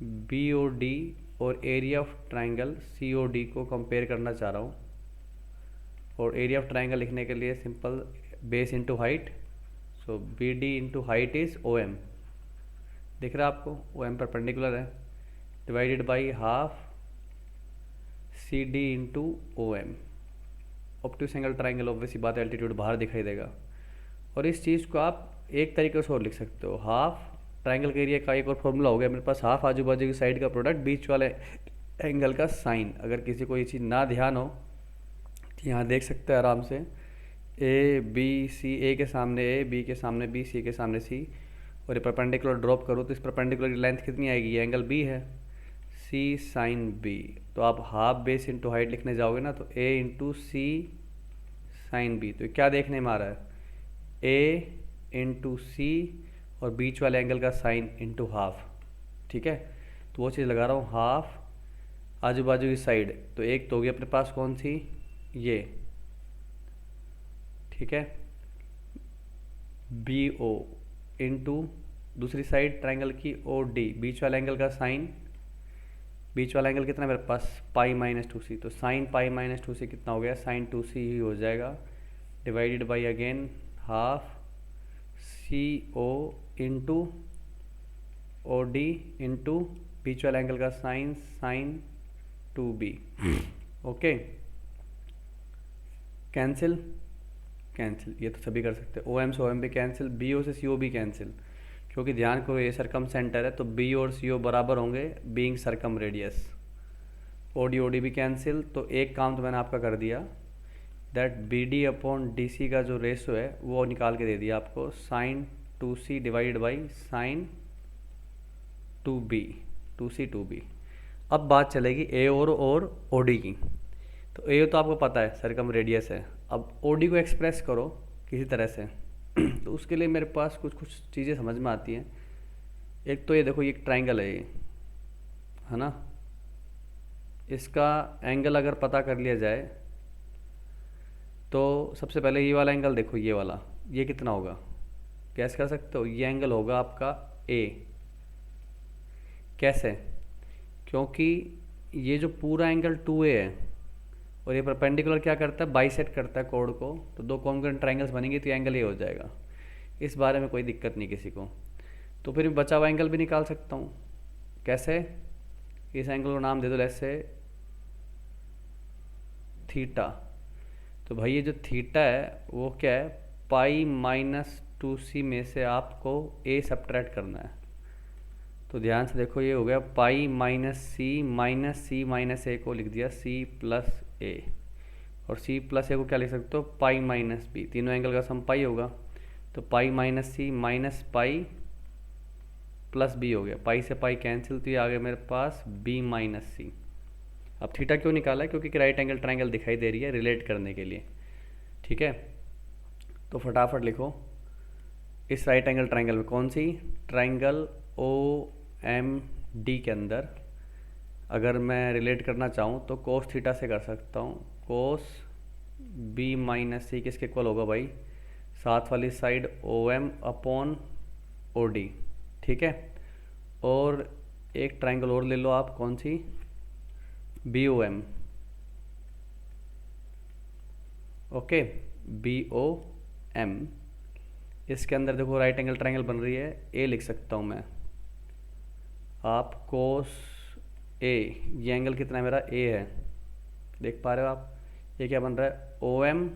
B O D और area of triangle C O D को कंपेयर करना चाह रहा हूँ। और एरिया ऑफ ट्राइंगल लिखने के लिए simple base into height, so B D into height is O M. दिख रहा है आपको, ओ एम परपेंडिकुलर है, divided by half C D into O M. Obtuse angle triangle obviously बात है, एल्टीट्यूड बाहर दिखाई देगा। और इस चीज़ को आप एक तरीके से और लिख सकते हो, हाफ ट्राइंगल के एरिया का एक और फॉर्मूला हो गया मेरे पास, हाफ आजू बाजू की साइड का प्रोडक्ट बीच वाले एंगल का साइन। अगर किसी को ये चीज़ ना ध्यान हो तो यहाँ देख सकते हैं आराम से, ए बी सी, ए के सामने ए, बी के सामने बी, सी के सामने सी, और ये परपेंडिकुलर ड्रॉप करो तो इस परपेंडिकुलर की लेंथ कितनी आएगी, ये एंगल बी है, सी साइन बी। तो आप हाफ बेस इंटू हाइट लिखने जाओगे ना, तो ए इंटू सी साइन बी। तो क्या देखने में आ रहा है, ए इंटू सी और बीच वाले एंगल का साइन इंटू हाफ। ठीक है, तो वो चीज़ लगा रहा हूँ, हाफ आजू बाजू की साइड, तो एक तो होगी अपने पास कौन सी, ये। ठीक है, बी ओ इंटू दूसरी साइड ट्राइंगल की ओ डी, बीच वाले एंगल का साइन बीच वाला एंगल कितना है मेरे पास, पाई माइनस टू सी, तो sine pi minus two C कितना हो गया, साइन टू सी ही हो जाएगा, divided by again half C O into O D into बीच वाला एंगल का sine, sine two B. Okay, cancel cancel, ये तो सभी कर सकते हैं, ओ एम से ओ एम भी कैंसिल, बी ओ से सी ओ भी कैंसिल, क्योंकि ध्यान करो ये सरकम सेंटर है तो बी और सी ओ बराबर होंगे being circum radius. O D भी कैंसिल, तो एक काम तो मैंने आपका कर दिया, that B D upon D C का जो रेशो है वो निकाल के दे दिया आपको, sine two C divide by sine two B. अब बात चलेगी ए और ओ डी की। तो ए तो आपको पता है सरकम रेडियस है, अब ओ डी को एक्सप्रेस करो किसी तरह से तो उसके लिए मेरे पास कुछ कुछ चीज़ें समझ में आती हैं। एक तो ये देखो, ये एक ट्राइंगल है ये, है ना, इसका एंगल अगर पता कर लिया जाए तो सबसे पहले ये वाला एंगल देखो, ये वाला, ये कितना होगा, गैस कर सकते हो, ये एंगल होगा आपका ए। कैसे, क्योंकि ये जो पूरा एंगल 2A है और ये परपेंडिकुलर क्या करता है, बाइसेक्ट करता है कोड को, तो दो कॉन्ग्रुएंट ट्राइंगल्स बनेंगे तो ये एंगल ये हो जाएगा। इस बारे में कोई दिक्कत नहीं किसी को। तो फिर बचा हुआ एंगल भी निकाल सकता हूँ। कैसे, इस एंगल को नाम दे दो ऐसे थीटा। तो भाई ये जो थीटा है वो क्या है, पाई माइनस टू सी में से आपको ए सब्ट्रैक्ट करना है। तो ध्यान से देखो, ये हो गया पाई माइनस सी माइनस ए को लिख दिया सी प्लस ए, और सी प्लस ए को क्या लिख सकते हो, पाई माइनस बी, तीनों एंगल का सम पाई होगा, तो पाई माइनस सी माइनस पाई प्लस बी हो गया, पाई से पाई कैंसिल, तो ये आ गया मेरे पास बी माइनस सी। अब थीटा क्यों निकाला है, क्योंकि राइट एंगल ट्राइंगल दिखाई दे रही है रिलेट करने के लिए, ठीक है। तो फटाफट लिखो, इस राइट एंगल ट्राइंगल में कौन सी, ट्राइंगल ओ एम डी के अंदर अगर मैं रिलेट करना चाहूँ तो कोस थीटा से कर सकता हूँ। कोस बी माइनस सी किसके इक्वल होगा भाई, साथ वाली side O M upon O D, ठीक है। और एक ट्राइंगल और ले लो आप, कौन सी, B O M, okay, B O M. इसके अंदर देखो राइट एंगल ट्राइंगल बन रही है, ए लिख सकता हूँ मैं, आप कोस ए, ये एंगल कितना है मेरा, ए है, देख पा रहे हो आप, ये क्या बन रहा है, O M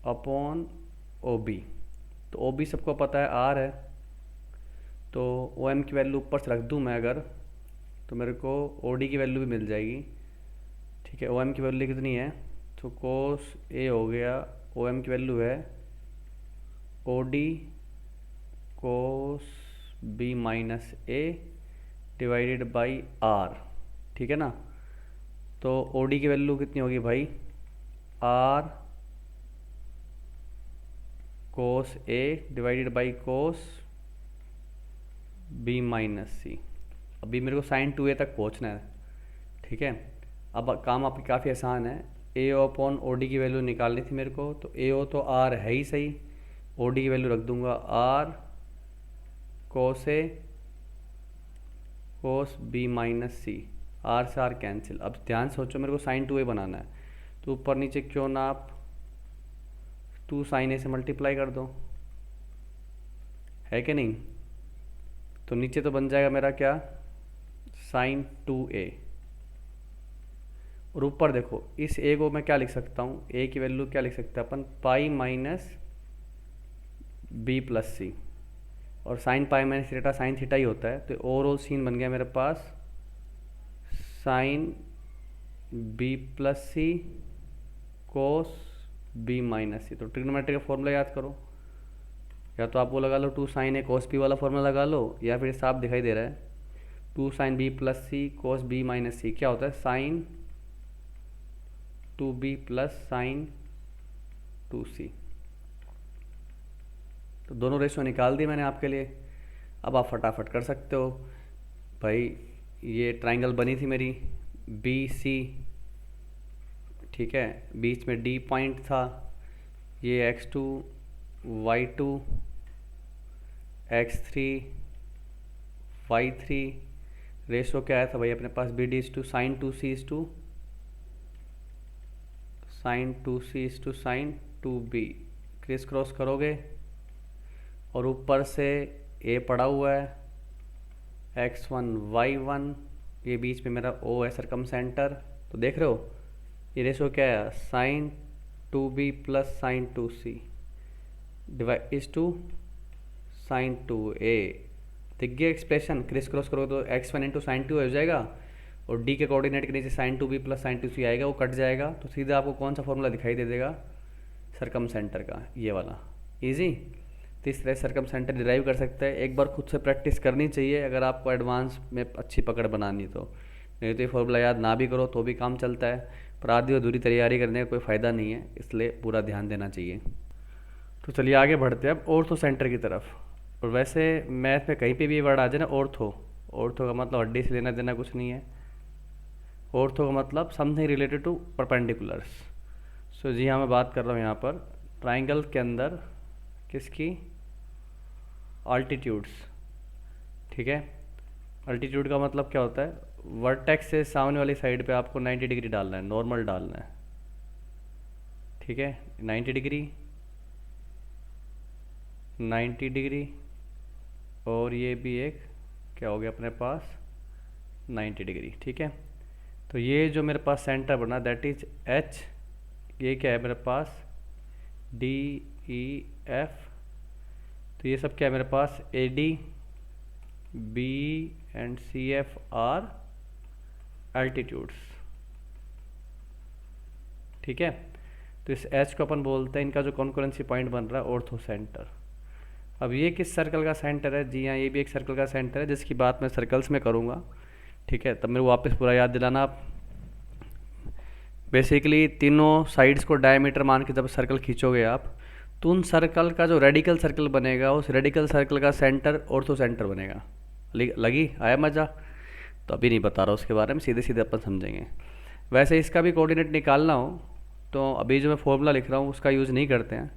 upon O B. तो ओ बी सबको पता है आर है, तो ओ एम की वैल्यू ऊपर से रख दूँ मैं अगर, तो मेरे को ओ डी की वैल्यू भी मिल जाएगी, ठीक है। ओ एम की वैल्यू कितनी है, तो कोस ए हो गया, ओ एम की वैल्यू है O D cos B minus A divided by R, ठीक है ना। तो ओ डी की वैल्यू कितनी होगी भाई, R cos A divided by cos B minus C. अभी मेरे को साइन 2A तक पहुंचना है, ठीक है। अब काम आपकी काफ़ी आसान है, A O upon O D की वैल्यू निकालनी थी मेरे को, तो ए ओ तो आर है ही सही, ओ डी की वैल्यू रख दूंगा R cos A cos B minus C, R से आर कैंसिल। अब ध्यान सोचो, मेरे को साइन 2A बनाना है, तो ऊपर नीचे क्यों ना आप 2 साइन ए से मल्टीप्लाई कर दो, है कि नहीं। तो नीचे तो बन जाएगा मेरा क्या, साइन 2A, और ऊपर देखो इस ए को मैं क्या लिख सकता हूँ, ए की वैल्यू क्या लिख सकते हैं अपन, pi minus B plus C, और sine pi minus theta sine theta ही होता है, तो ओवरऑल सीन बन गया मेरे पास sine B plus C cos B minus C. तो ट्रिग्नोमेट्री का फॉर्मूला याद करो, या तो आप वो लगा लो 2 साइन ए कोस बी वाला फॉर्मूला लगा लो, या फिर साफ दिखाई दे रहा है 2 sign B plus C cos B minus सी, क्या होता है, sign 2B plus sign 2C। तो दोनों रेशो निकाल दिए मैंने आपके लिए। अब आप फटाफट कर सकते हो भाई, ये ट्राइंगल बनी थी मेरी BC, ठीक है, बीच में D पॉइंट था, ये x2 y2 x3 y3 ratio क्या आया था भाई अपने पास, B D is to sine two C is to sine two B. Criss cross करोगे और ऊपर से ए पड़ा हुआ है x1 y1, ये बीच में मेरा o है सरकम सेंटर। तो देख रहे हो ये रेशो क्या है, sine two B plus sine two C divide is to sine two A. दिख गया एक्सप्रेशन, क्रिस क्रॉस करोगे तो x1 इंटू साइन टू हो जाएगा और d के कोऑर्डिनेट के नीचे sine two B plus sine two C आएगा, वो कट जाएगा। तो सीधा आपको कौन सा फॉर्मूला दिखाई दे देगा, सरकम सेंटर का, ये वाला। इजी। तो इस तरह सरकम सेंटर डिराइव कर सकते हैं। एक बार खुद से प्रैक्टिस करनी चाहिए अगर आपको एडवांस में अच्छी पकड़ बनानी तो, नहीं तो ये फॉर्मूला याद ना भी करो तो भी काम चलता है, पर आधी अधूरी तैयारी करने का कोई फ़ायदा नहीं है, इसलिए पूरा ध्यान देना चाहिए। तो चलिए आगे बढ़ते हैं अब ऑर्थो सेंटर की तरफ। और वैसे मैथ में कहीं पे भी ये वर्ड आ जाए ना ऑर्थो, ऑर्थो का मतलब हड्डी से लेना देना कुछ नहीं है। ऑर्थो का मतलब समथिंग रिलेटेड टू परपेंडिकुलर्स। सो जी हाँ, मैं बात कर रहा हूँ यहाँ पर ट्राइंगल के अंदर किसकी, अल्टीट्यूड्स। ठीक है, अल्टीट्यूड का मतलब क्या होता है, वर्टेक्स से सामने वाली साइड पे आपको 90 डिग्री डालना है, नॉर्मल डालना है। ठीक है, 90 डिग्री, 90 डिग्री, और ये भी एक क्या हो गया अपने पास 90 डिग्री। ठीक है, तो ये जो मेरे पास सेंटर बना दैट इज एच, ये क्या है मेरे पास डी ई एफ, तो ये सब क्या है मेरे पास A D B and C F are altitudes. ठीक है, तो इस एच को अपन बोलते हैं, इनका जो कॉन्करेंसी पॉइंट बन रहा है ऑर्थो सेंटर। अब ये किस सर्कल का सेंटर है, जी हाँ ये भी एक सर्कल का सेंटर है जिसकी बात मैं सर्कल्स में करूँगा। ठीक है, तब मेरे को वापस पूरा याद दिलाना आप। बेसिकली तीनों साइड्स को डायमीटर मान के जब सर्कल खींचोगे आप, तो उन सर्कल का जो रेडिकल सर्कल बनेगा उस रेडिकल सर्कल का सेंटर ऑर्थो सेंटर बनेगा। लगी आया मज़ा? तो अभी नहीं बता रहा उसके बारे में, सीधे सीधे अपन समझेंगे। वैसे इसका भी कोऑर्डिनेट निकालना हो तो अभी जो मैं फॉर्मूला लिख रहा हूँ उसका यूज़ नहीं करते हैं,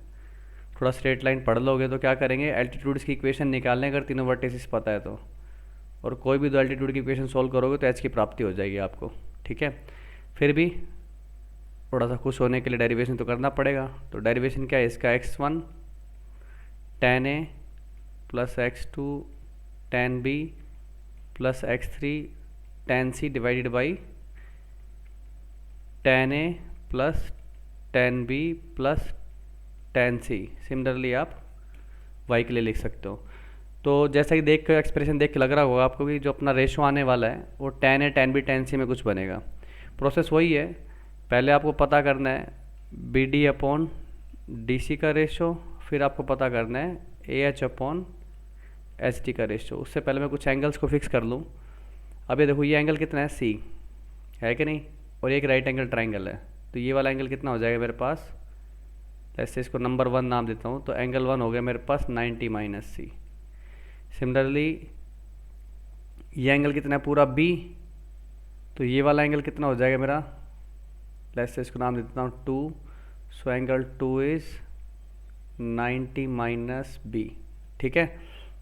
थोड़ा स्ट्रेट लाइन पढ़ लोगे तो क्या करेंगे, एल्टीट्यूड्स की इक्वेशन निकालने अगर तीनों वर्टिसेस पता है तो, और कोई भी दो एल्टीट्यूड की इक्वेशन सोल्व करोगे तो एच की प्राप्ति हो जाएगी आपको। ठीक है, फिर भी थोड़ा सा खुश होने के लिए डेरिवेशन तो करना पड़ेगा। तो डेरिवेशन क्या है इसका, x1 tan a plus x2 tan b plus x3 tan c divided by tan a plus tan b plus tan c। Similarly आप y के लिए लिख सकते हो। तो जैसा कि देख कर एक्सप्रेशन देख के लग रहा होगा आपको कि जो अपना रेशो आने वाला है वो tan a tan b tan c में कुछ बनेगा। प्रोसेस वही है, पहले आपको पता करना है B D upon D C का रेशो, फिर आपको पता करना है A H upon H D का रेशो। उससे पहले मैं कुछ एंगल्स को फिक्स कर लूँ। अब ये देखो ये एंगल कितना है, सी है कि नहीं, और एक राइट एंगल ट्राइंगल है, तो ये वाला एंगल कितना हो जाएगा मेरे पास, ऐसे इसको नंबर 1 नाम देता हूँ, तो एंगल 1 हो गया मेरे पास 90 माइनस सी। सिमिलरली ये एंगल कितना है पूरा बी, तो ये वाला एंगल कितना हो जाएगा मेरा, लेट्स से इसको नाम देता हूँ 2, so angle 2 is 90 minus B. ठीक है,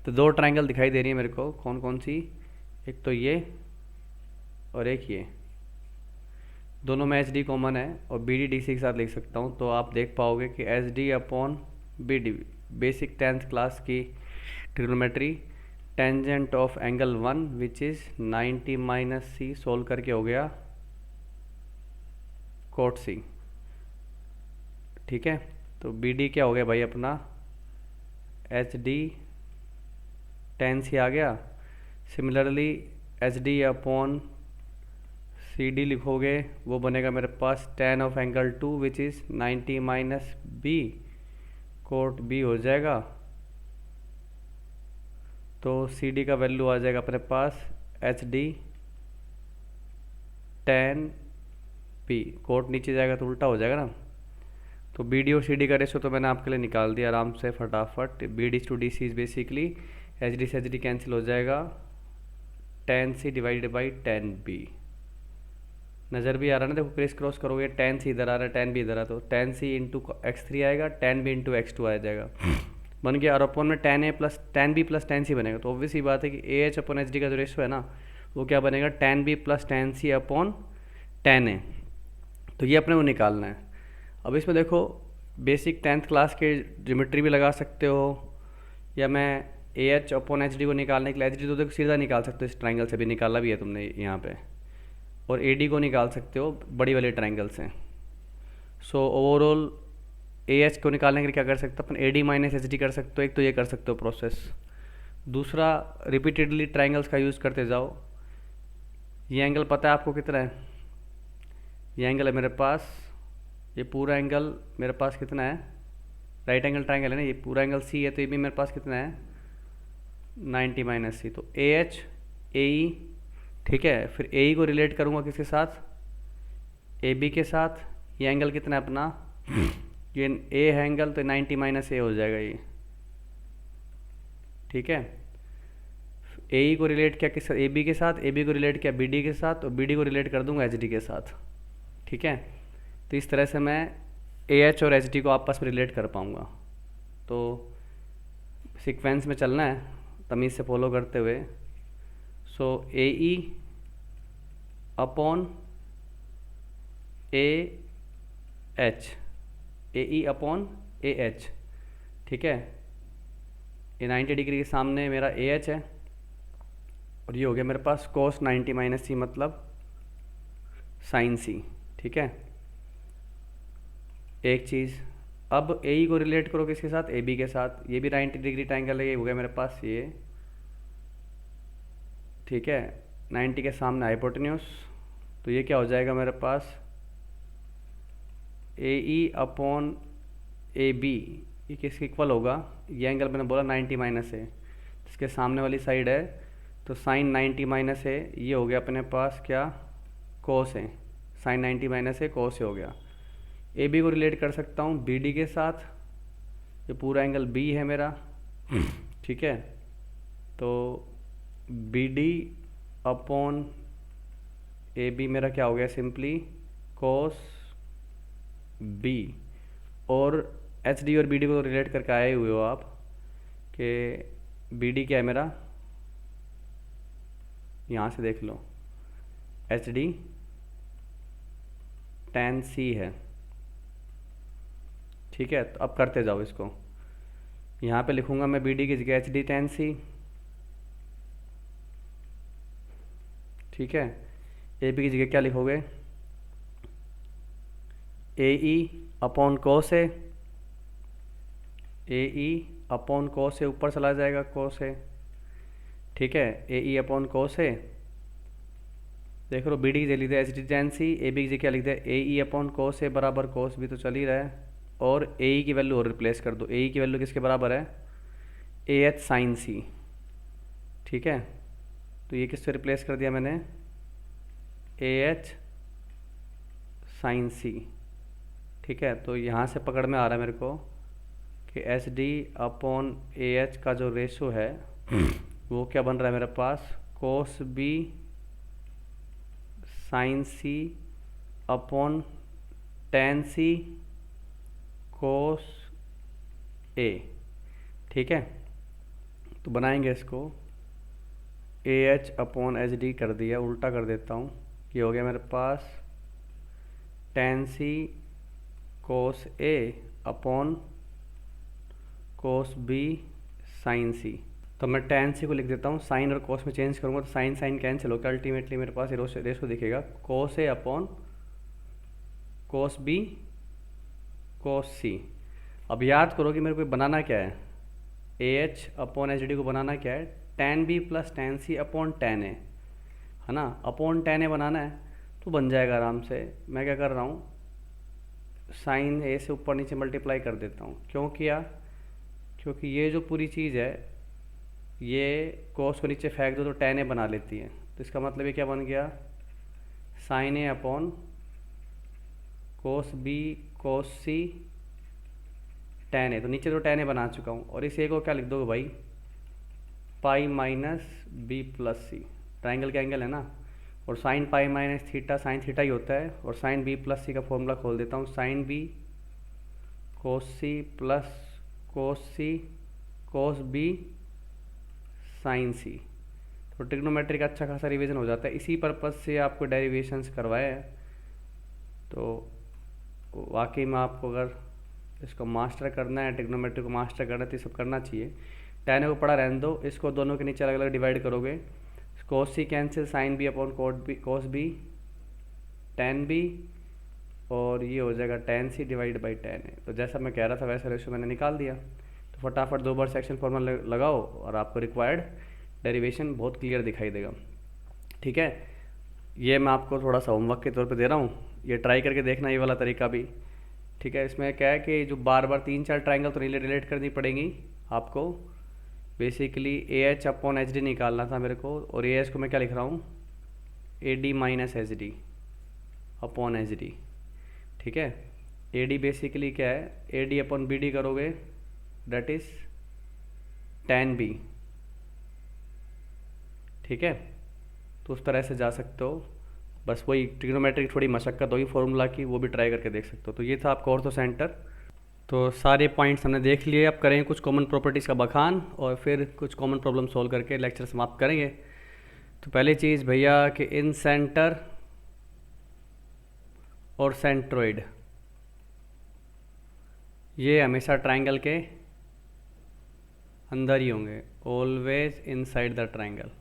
तो दो ट्राइंगल दिखाई दे रही है मेरे को, कौन कौन सी, एक तो ये और एक ये, दोनों में एच डी कॉमन है और बी डी डी सी के साथ लिख सकता हूँ। तो आप देख पाओगे कि H D upon B D, basic 10th class की trigonometry, tangent of angle 1 which is 90 minus C, solve करके हो गया कोट सी। ठीक है, तो बी डी क्या हो गया भाई अपना एच डी tan सी आ गया। Similarly H D upon C D लिखोगे वो बनेगा मेरे पास tan of angle 2 which is 90 minus B, cot B हो जाएगा। तो सी डी का वैल्यू आ जाएगा अपने पास H D tan P, cot नीचे जाएगा तो उल्टा हो जाएगा ना। तो बी डी और सी डी का रेशो तो मैंने आपके लिए निकाल दिया आराम से फटाफट। B D to D C is basically H D से एच डी कैंसिल हो जाएगा, tan C divided by tan B. नज़र भी आ रहा है ना, देखो क्रिस क्रॉस करोगे tan सी इधर आ रहा है tan बी इधर आ, तो tan सी इंटू x3 आएगा, tan बी इंटू x2 आ जाएगा, बन गया। और अपन में tan a plus tan B plus tan C बनेगा। तो ऑब्वियस ही बात है कि A H upon H D का जो रेशो है ना वो क्या बनेगा, tan b plus tan c upon tan a। तो ये अपने को निकालना है। अब इसमें देखो बेसिक 10th क्लास के ज्योमेट्री भी लगा सकते हो, या मैं ए एच अपॉन एच डी को निकालने के लिए, एच डी तो देखो सीधा निकाल सकते हो, इस ट्राइंगल से भी निकाला भी है तुमने यहाँ पे, और ए डी को निकाल सकते हो बड़ी वाले ट्राइंगल से। सो ओवरऑल ए एच को निकालने के लिए क्या कर सकते हो अपन, A D minus H D कर सकते हो, एक तो ये कर सकते हो प्रोसेस। दूसरा रिपीटेडली ट्राइंगल्स का यूज़ करते जाओ। ये एंगल पता है आपको कितना है, ये एंगल है मेरे पास, ये पूरा एंगल मेरे पास कितना है, राइट एंगल ट्राइंगल है ना, ये पूरा एंगल सी है, तो ये भी मेरे पास कितना है 90 माइनस सी। तो ए एच ए ई, ठीक है। फिर ए ई को रिलेट करूँगा किसके साथ, ए बी के साथ। ये एंगल कितना है अपना, ये ए है एंगल, तो 90 माइनस ए हो जाएगा ये, ठीक है। ए ई को रिलेट किया किस, ए बी के साथ, ए बी को रिलेट किया बी डी के साथ, और बी डी को रिलेट कर दूंगा एच डी के साथ, ठीक है। तो इस तरह से मैं ए एच और एच डी को आपस में रिलेट कर पाऊँगा। तो सीक्वेंस में चलना है तमीज़ से फॉलो करते हुए। So A E upon A H, A E upon A H, ठीक है। ये 90 डिग्री के सामने मेरा ए एच है, और ये हो गया मेरे पास cos 90 माइनस सी मतलब साइन सी, ठीक है। एक चीज़, अब ए ई को रिलेट करो किसके साथ, ए बी के साथ। ये भी 90 डिग्री ट्राइंगल है, ये हो गया मेरे पास ये, ठीक है। 90 के सामने हाइपोटेन्यूस, तो ये क्या हो जाएगा मेरे पास ए ई अपॉन ए बी, ये किसके इक्वल होगा, ये एंगल मैंने बोला 90 माइनस है, इसके सामने वाली साइड है, तो साइन 90 माइनस है, ये हो गया अपने पास क्या कोस है, साइन 90 माइनस है कोस हो गया। ए बी को रिलेट कर सकता हूँ बी डी के साथ, ये पूरा एंगल बी है मेरा, ठीक है। तो B D upon A B मेरा क्या हो गया सिंपली कोस बी, और एच डी और बी डी को रिलेट करके आए हुए हो आप कि बी डी क्या है मेरा, यहाँ से देख लो एच डी tan सी है, ठीक है। तो अब करते जाओ इसको, यहाँ पे लिखूंगा मैं बी डी की जगह एच डी tan सी, ठीक है। ए बी की जगह क्या लिखोगे, ए ई अपॉन कोस ए, ए ई अपॉन कोस ए ऊपर चला जाएगा कोस ए, ठीक है। ए ई अपॉन कोस ए, देख लो बी डी की जगह लिख दिया H D tan C, A B की जगह क्या लिख दिया ए ई अपॉन कोस ए बराबर कोस बी, तो चल ही रहा है, और ए ई की वैल्यू और रिप्लेस कर दो। ए ई की वैल्यू किसके बराबर है, ए एच साइन सी, ठीक है। तो ये किससे रिप्लेस कर दिया मैंने, ए एच साइन सी, ठीक है। तो यहाँ से पकड़ में आ रहा है मेरे को कि H D upon A H का जो रेशो है वो क्या बन रहा है मेरे पास, कोस बी साइन सी अपॉन tan सी कोस ए, ठीक है। तो बनाएंगे इसको, ए एच अपॉन एच डी कर दिया, उल्टा कर देता हूँ, ये हो गया मेरे पास tan सी कोस ए अपॉन कोस बी साइन सी। तो मैं tan सी को लिख देता हूँ, साइन और कोस में चेंज करूँगा तो साइन साइन कैंसिल होकर अल्टीमेटली मेरे पास रेशो दिखेगा कोस ए अपॉन कोस बी कोस सी। अब याद करो कि मेरे को बनाना क्या है, A H upon H D को बनाना क्या है, tan बी प्लस tan सी अपॉन tan ए, है ना। अपॉन tan ए बनाना है तो बन जाएगा आराम से। मैं क्या कर रहा हूँ, साइन ए से ऊपर नीचे मल्टीप्लाई कर देता हूँ। क्यों किया, क्योंकि ये जो पूरी चीज़ है ये कोस को नीचे फेंक दो तो tan ए बना लेती है, तो इसका मतलब ये क्या बन गया, साइन ए अपॉन कोस बी कोस सी tan ए। तो नीचे तो tan ए बना चुका हूँ, और इस ए को क्या लिख दोगे भाई, pi minus B plus C, triangle का एंगल है ना, और sine pi minus theta sine theta ही होता है, और साइन बी प्लस सी का फॉर्मूला खोल देता हूँ, sine B cos C plus cos B sine C. तो ट्रिग्नोमेट्री का अच्छा खासा रिवीजन हो जाता है। इसी पर्पज़ से आपको डेरिवेशंस करवाए हैं। तो वाकई में आपको अगर इसको मास्टर करना है, ट्रिग्नोमेट्री को मास्टर करना है, तो ये सब करना चाहिए। tan को पढ़ा रहने दो, इसको दोनों के नीचे अलग अलग डिवाइड करोगे। cos c cancel, sine B upon cos b, tan b, और ये हो जाएगा tan c divide by tan a। तो जैसा मैं कह रहा था वैसा रेशो मैंने निकाल दिया। तो फटाफट 2 बार सेक्शन फॉर्मूला लगाओ और आपको रिक्वायर्ड डेरिवेशन बहुत क्लियर दिखाई देगा। ठीक है, ये मैं आपको थोड़ा सा होमवर्क के तौर पे दे रहा हूँ, ये ट्राई करके देखना ये वाला तरीका भी। ठीक है, इसमें क्या है कि जो बार बार 3-4 ट्राइंगल तो रिलेट करनी पड़ेंगी आपको। बेसिकली ए एच अपॉन एच डी निकालना था मेरे को, और ए एच को मैं क्या लिख रहा हूँ, A D minus H D upon H D. ठीक है, ए डी बेसिकली क्या है, A D upon B D करोगे, दैट इज tan बी। ठीक है, तो उस तरह से जा सकते हो। बस वही ट्रिग्नोमेट्रिक थोड़ी मशक्क़त होगी फॉर्मूला की, वो भी ट्राई करके देख सकते हो। तो ये था आपका ऑर्थो सेंटर। तो सारे पॉइंट्स हमने देख लिए। अब करेंगे कुछ कॉमन प्रॉपर्टीज़ का बखान और फिर कुछ कॉमन प्रॉब्लम सॉल्व करके लेक्चर समाप्त करेंगे। तो पहली चीज़ भैया कि इन सेंटर और सेंट्रोइड ये हमेशा ट्राइंगल के अंदर ही होंगे, ऑलवेज इनसाइड द ट्राइंगल।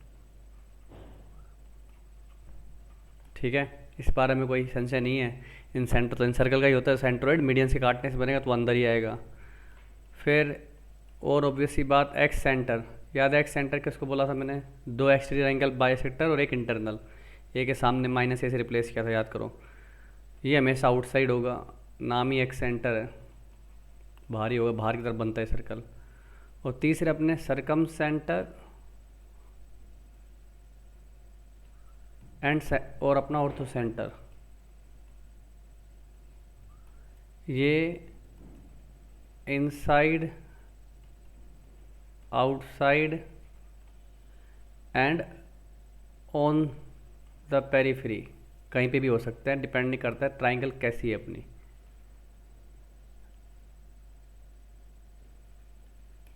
ठीक है, इस बारे में कोई संशय नहीं है। इन सेंटर तो इन सर्कल का ही होता है, सेंट्रोइड मीडियन से काटने से बनेगा तो अंदर ही आएगा। फिर और ऑब्वियस सी बात एक्स सेंटर, याद है एक्स सेंटर किसको बोला था मैंने, 2 एक्सटीरियर एंगल बाइसेक्टर और एक इंटरनल, ए के सामने माइनस ए से रिप्लेस किया था, याद करो। ये हमेशा आउटसाइड होगा, नाम ही एक्स सेंटर है, बाहर ही होगा, बाहर की तरफ बनता है सर्कल। और तीसरे अपने सरकम सेंटर एंड और अपना ऑर्थो सेंटर, ये inside, outside and on the periphery, कहीं पे भी हो सकता है, डिपेंड नहीं करता है ट्राइंगल कैसी है अपनी।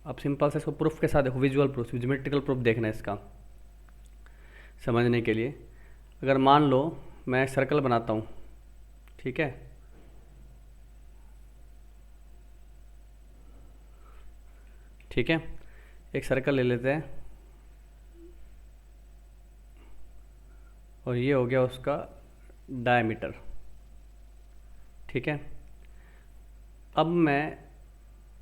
अब सिंपल से इसको प्रूफ के साथ देखो, विजुअल प्रूफ, ज्योमेट्रिकल प्रूफ देखना है इसका समझने के लिए। अगर मान लो मैं एक सर्कल बनाता हूँ, ठीक है, ठीक है, एक सर्कल ले लेते हैं और ये हो गया उसका डायमीटर। ठीक है, अब मैं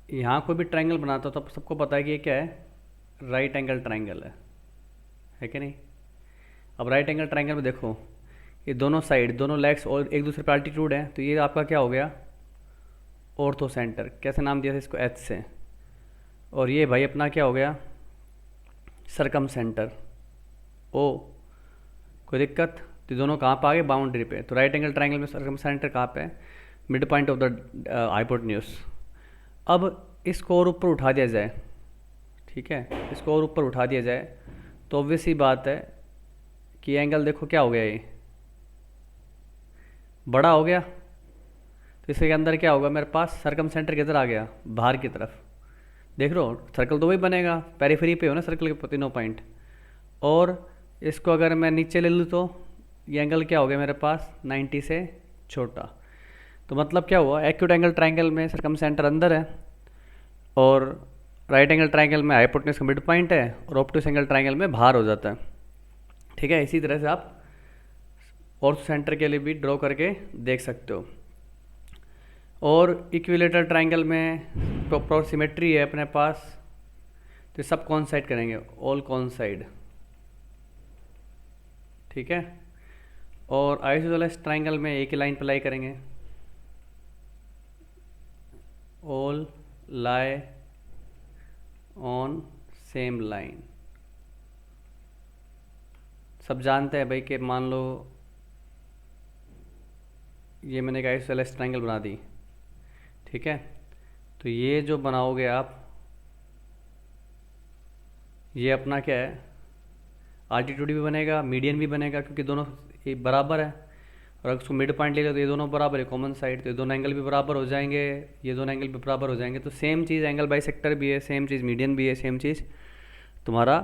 यहाँ कोई भी ट्रायंगल बनाता हूँ तो सबको पता है कि ये क्या है, राइट एंगल ट्रायंगल है कि नहीं। अब राइट एंगल ट्रायंगल में देखो, ये दोनों साइड, दोनों लेग्स और एक दूसरे पर अल्टीट्यूड है, तो ये आपका क्या हो गया, ऑर्थो सेंटर। कैसे नाम दिया था इसको, एच से। और ये भाई अपना क्या हो गया, सरकम सेंटर, ओ। कोई दिक्कत, तो दोनों कहाँ पे आ गए, बाउंड्री पे। तो राइट एंगल ट्रायंगल में सरकम सेंटर कहाँ पे है, mid point of the hypotenuse. अब इसको और ऊपर उठा दिया जाए, ठीक है, इसको और ऊपर उठा दिया जाए तो ऑब्वियस ही बात है कि एंगल देखो क्या हो गया, ये बड़ा हो गया। तो इसके अंदर क्या होगा मेरे पास, सरकम सेंटर किधर आ गया, बाहर की तरफ। देख लो सर्कल तो वही बनेगा, पेरीफेरी पे हो ना सर्कल के तीनों पॉइंट। और इसको अगर मैं नीचे ले लूँ तो ये एंगल क्या हो गया मेरे पास, 90 से छोटा। तो मतलब क्या हुआ, एक्यूट एंगल ट्रायंगल में सरकम सेंटर अंदर है और राइट एंगल ट्रायंगल में हाइपोटेन्यूज का मिड पॉइंट है और ऑब्टूस एंगल ट्रायंगल में बाहर हो जाता है। ठीक है, इसी तरह से आप ऑर्थो सेंटर के लिए भी ड्रॉ करके देख सकते हो। और इक्विलेटरल ट्रायंगल में प्रॉपर सिमेट्री है अपने पास, तो सब कौन साइड करेंगे, ऑल कौन साइड। ठीक है, और आइसोसेलेस ट्रायंगल में एक ही लाइन पर लाई करेंगे, all lie on same line. सब जानते हैं भाई कि मान लो ये मैंने एक आइसोसेलेस ट्रायंगल बना दी, ठीक है, तो ये जो बनाओगे आप, ये अपना क्या है, आल्टीट्यूड भी बनेगा, मीडियन भी बनेगा, क्योंकि दोनों ये बराबर है। और अगर उसको मिड पॉइंट ले लो तो ये दोनों बराबर है, कॉमन साइड, तो ये दोनों एंगल भी बराबर हो जाएंगे, ये दोनों एंगल भी बराबर हो जाएंगे। तो सेम चीज़ एंगल बाइसेक्टर भी है, सेम चीज़ मीडियन भी है, सेम चीज़ तुम्हारा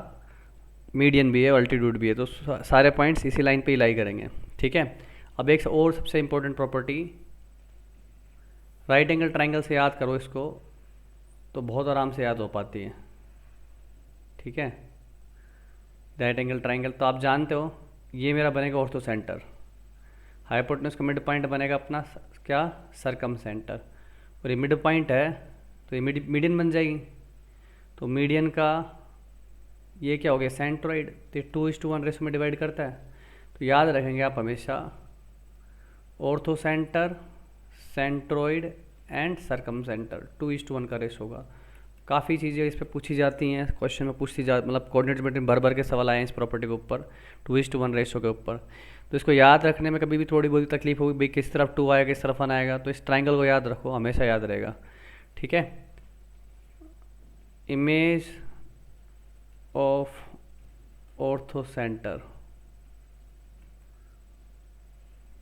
मीडियन भी है, अल्टीट्यूड भी है, तो सारे पॉइंट्स इसी लाइन पे ही लाई करेंगे। ठीक है। अब एक और सबसे important property, right angle triangle से याद करो इसको, तो बहुत आराम से याद हो पाती है। ठीक है। राइट एंगल ट्राइंगल तो आप जानते हो, ये मेरा बनेगा ऑर्थो सेंटर, हाइपोटेन्यूज का मिड पॉइंट बनेगा अपना क्या, सरकम सेंटर, और ये मिड पॉइंट है तो ये मीडियन बन जाएगी। तो मीडियन का ये क्या हो गया, सेंट्रोइड, तो 2:1 रेशो में डिवाइड करता है। तो याद रखेंगे आप हमेशा orthocentre, centroid and circumcentre 2:1 का रेशो होगा। काफ़ी चीज़ें इस पर पूछी जाती हैं, क्वेश्चन में पूछती जा, मतलब कोऑर्डिनेट में भर भर के सवाल आए हैं इस प्रॉपर्टी के ऊपर, 2:1 रेशो के ऊपर। तो इसको याद रखने में कभी भी थोड़ी बहुत तकलीफ होगी, भाई किस तरफ 2 आएगा किस तरफ 1 आएगा, तो इस ट्राइंगल को याद रखो, हमेशा याद रहेगा। ठीक है। Image of ortho centre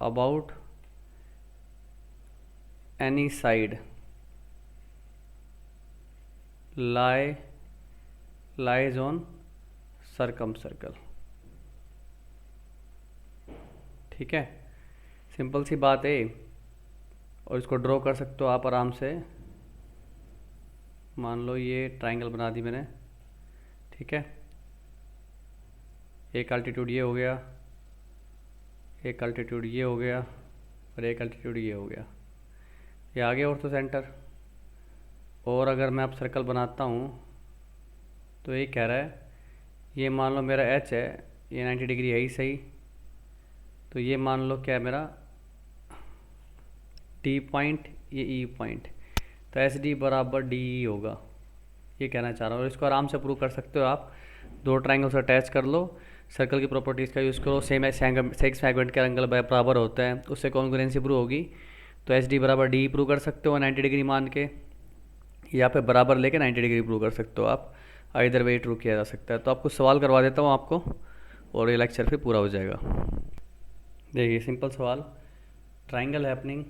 about any side lies on circum circle। ठीक है, सिंपल सी बात है, और इसको ड्रॉ कर सकते हो आप आराम से। मान लो ये ट्राइंगल बना दी मैंने। ठीक है, एक अल्टीट्यूड ये हो गया, एक अल्टीट्यूड ये हो गया, और एक अल्टीट्यूड ये हो गया, ये आ गया ऑर्थो सेंटर। और अगर मैं अब सर्कल बनाता हूँ तो ये कह रहा है, ये मान लो मेरा एच है, ये 90 डिग्री है ही सही, तो ये मान लो क्या है मेरा डी पॉइंट, ये ई पॉइंट, तो एच डी बराबर डी ई होगा, ये कहना चाह रहा हूँ। और इसको आराम से प्रूव कर सकते हो आप, दो ट्राइंगल्स अटैच कर लो, सर्कल की प्रॉपर्टीज़ का यूज़ करो, सेम सेगमेंट के एंगल बराबर होता है, उससे कॉन्ग्रुएंसी प्रूव होगी, तो एच डी बराबर डी प्रूव कर सकते हो 90 डिग्री मान के, यहाँ पे बराबर लेके 90 डिग्री प्रूव कर सकते हो आप, इधर वे ट्रू किया जा सकता है। तो आपको सवाल करवा देता हूँ आपको, और ये लेक्चर फिर पूरा हो जाएगा। देखिए सिंपल सवाल, ट्राइंगल हैपनिंग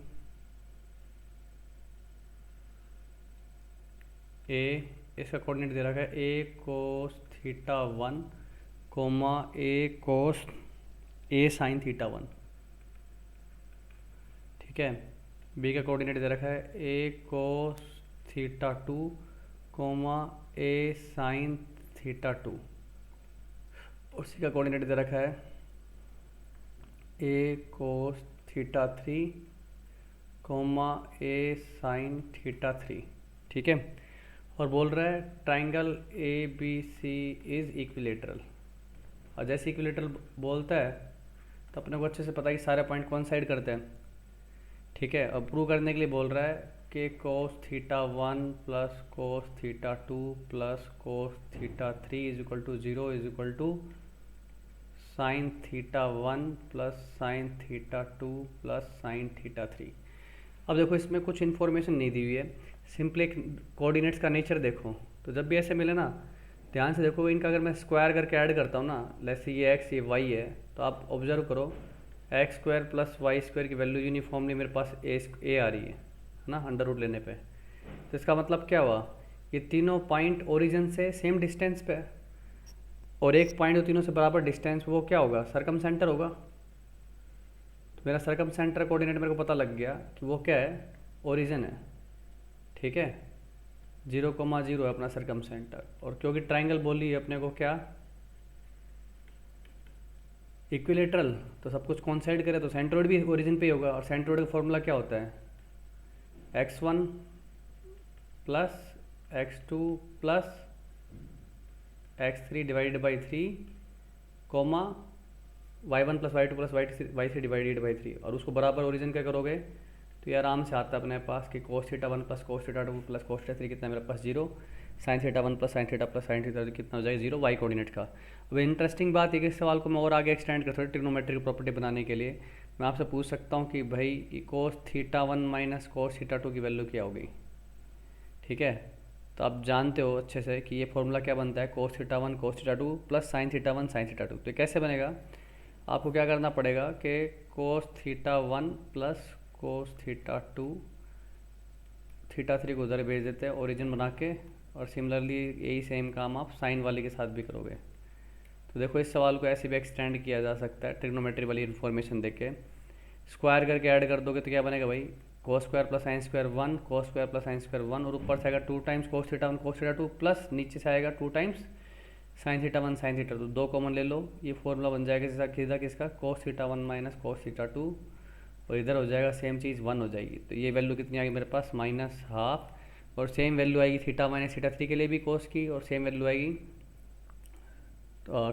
ए, इसका कोऑर्डिनेट दे रखा है A cos theta 1 comma A cos A sine theta 1। ठीक है, बी का कोऑर्डिनेट दे रखा है A cos theta 2 comma A sine theta 2, और सी का कोऑर्डिनेट दे रखा है A cos theta 3 comma A sine theta 3। ठीक है, और बोल रहा है triangle A B C is equilateral, और जैसे इक्विलेटरल बोलता है तो अपने को अच्छे से पता है कि सारे पॉइंट कौन साइड करते हैं। ठीक है, अब प्रूव करने के लिए बोल रहा है कि cos theta 1 plus cos theta 2 plus cos theta 3 is equal to 0 is equal to sine theta 1 plus sine theta 2 plus sine theta 3। अब देखो इसमें कुछ इन्फॉर्मेशन नहीं दी हुई है, सिंपली एक कोऑर्डिनेट्स का नेचर देखो, तो जब भी ऐसे मिले ना ध्यान से देखो, इनका अगर मैं स्क्वायर करके ऐड करता हूँ ना, जैसे ये एक्स ये वाई है, तो आप ऑब्जर्व करो x square plus y square की वैल्यू यूनिफॉर्मली मेरे पास ए आ रही है ना, अंडर रूट लेने पे। तो इसका मतलब क्या हुआ, ये तीनों पॉइंट ओरिजिन से सेम डिस्टेंस पे है, और एक पॉइंट तीनों से बराबर डिस्टेंस, वो क्या होगा, सरकम सेंटर होगा। तो मेरा सरकम सेंटर कोऑर्डिनेट मेरे को पता लग गया कि वो क्या है, ओरिजिन है। ठीक है, 0,0 है अपना सरकम सेंटर, और क्योंकि ट्राइंगल बोली है अपने को क्या, इक्विलेटरल, तो सब कुछ कॉन्साइड करे तो सेंट्रोइड भी ओरिजिन पे ही होगा, और सेंट्रोइड का फॉर्मूला क्या होता है, x1 plus x2 plus x3 divided by 3 comma y1 plus y2 plus y3 divided by 3, और उसको बराबर ओरिजिन क्या करोगे, तो ये आराम से आता है अपने पास कि cos theta 1 plus cos theta 2 plus cos theta 3 कितना है मेरे पास 0, sign theta 1 plus sine theta plus sine theta कितना हो जाएगा 0 वाई कोऑर्डिनेट का। अब इंटरेस्टिंग बात है कि इस सवाल को मैं और आगे एक्सटेंड कर सकता हूँ ट्रिग्नोमेट्रिक प्रॉपर्टी बनाने के लिए। मैं आपसे पूछ सकता हूँ कि भाई कोस थीटा 1 माइनस कोस थीटा 2 की वैल्यू क्या होगी। ठीक है, तो आप जानते हो अच्छे से कि ये फॉर्मूला क्या बनता है, कोस थीटा 1 कोस theta 2 plus sine theta 1 sign theta 2। तो कैसे बनेगा, आपको क्या करना पड़ेगा कि cos theta 1 plus cos theta 2 theta 3 को उधर भेज देते हैं ओरिजिन बना के, और सिमिलरली यही सेम काम आप साइन वाले के साथ भी करोगे। तो देखो इस सवाल को ऐसे भी एक्सटेंड किया जा सकता है ट्रिग्नोमेट्री वाली इन्फॉर्मेशन देके। स्क्वायर करके ऐड कर दोगे तो क्या बनेगा भाई, cos square plus sine square 1, cos square plus sine square 1, और ऊपर से आएगा 2 टाइम्स कोस थीटा 1 कोस थीटा 2, प्लस नीचे से आएगा 2 times sign theta 1 sign theta 2, 2 common ले लो, ये फॉर्मूला बन जाएगा सीधा किसका, कोस थीटा 1 माइनस कोस थीटा 2, और इधर हो जाएगा सेम चीज़ 1 हो जाएगी। तो ये वैल्यू कितनी आ गई मेरे पास, -12, और सेम वैल्यू आएगी थीटा माइनस थीटा 3 के लिए भी कोस की, और सेम वैल्यू आएगी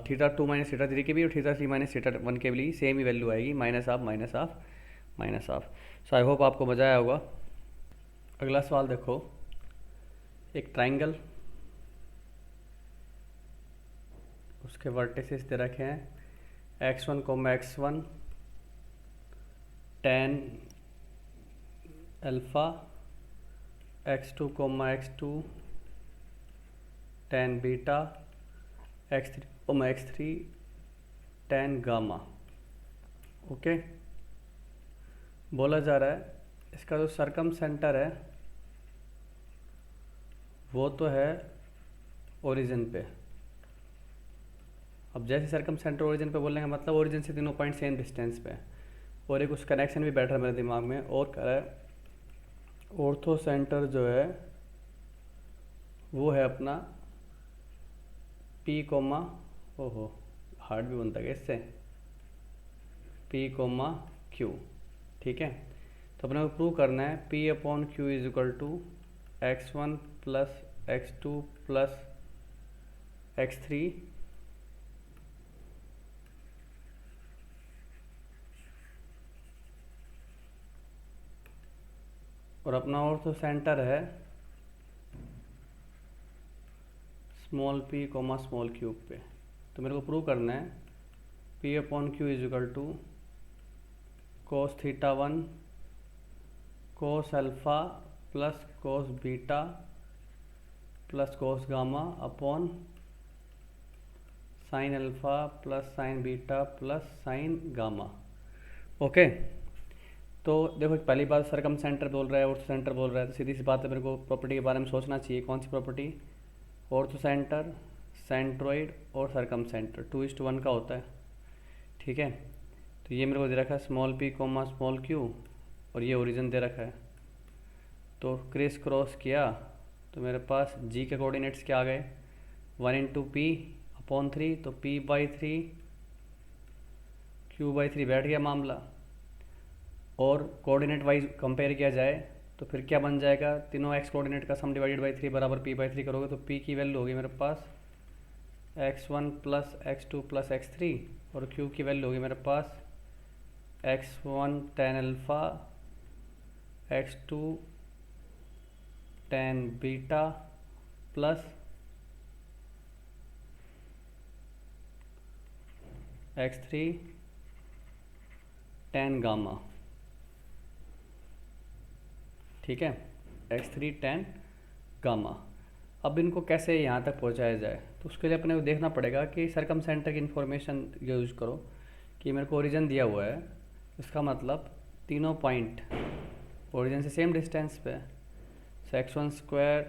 थीटा 2 माइनस थीटा 3 के भी, और थीटा 3 माइनस थीटा 1 के लिए सेम ही वैल्यू आएगी, -12। सो आई होप आपको मज़ा आया होगा। अगला सवाल देखो, एक ट्राइंगल, उसके वर्टिसेस दे रखे हैं x1, x1 tan alpha, x2, x2 tan beta, x3, x3 tan gamma. Okay, बोला जा रहा है इसका जो सरकम सेंटर है वो तो है ओरिजिन पे। अब जैसे सरकम सेंटर ओरिजिन पे बोलने का मतलब ओरिजिन से तीनों पॉइंट सेम डिस्टेंस पे है, और एक उस कनेक्शन भी बैठ रहा है मेरे दिमाग में, और कह रहा है ऑर्थो सेंटर जो है वो है अपना P, ओहो हार्ड भी बनता है इससे, P, Q। ठीक है, तो अपने को प्रूव करना है P/Q is equal to x1 plus x2 plus x3 और अपना ऑर्थो सेंटर है स्मॉल p, स्मॉल q पे। तो मेरे को प्रूव करना है P/Q is equal to cos theta 1 cos alpha plus cos beta plus cos gamma upon sine alpha plus sine beta plus sine gamma. Okay, तो देखो पहली बात सरकम सेंटर बोल रहा है, ऑर्थो सेंटर बोल रहा है, तो सीधी सी बात है मेरे को प्रॉपर्टी के बारे में सोचना चाहिए। कौन सी प्रॉपर्टी, ऑर्थो सेंटर, सेंट्रोइड और सरकम सेंटर 2:1 का होता है। ठीक है, तो ये मेरे को दे रखा है स्मॉल p, स्मॉल q, और ये ओरिजिन दे रखा है। तो क्रिस क्रॉस किया तो मेरे पास g के कोऑर्डिनेट्स क्या आ गए, 1 × p/3, तो p/3 q/3 बैठ गया मामला। और कोऑर्डिनेट वाइज कंपेयर किया जाए तो फिर क्या बन जाएगा, तीनों x कोऑर्डिनेट का सम डिवाइडेड बाई 3 बराबर p/3 करोगे तो p की वैल्यू होगी मेरे पास x1 plus x2 plus x3, और q की वैल्यू होगी मेरे पास x1 tan alpha, x2 tan beta plus x3 tan gamma. ठीक है, x3 tan गामा। अब इनको कैसे यहाँ तक पहुँचाया जाए, तो उसके लिए अपने को देखना पड़ेगा कि सरकम सेंटर की इन्फॉर्मेशन यूज़ करो कि मेरे को ओरिजिन दिया हुआ है, इसका मतलब तीनों पॉइंट ओरिजिन से सेम डिस्टेंस पे है। So x1 square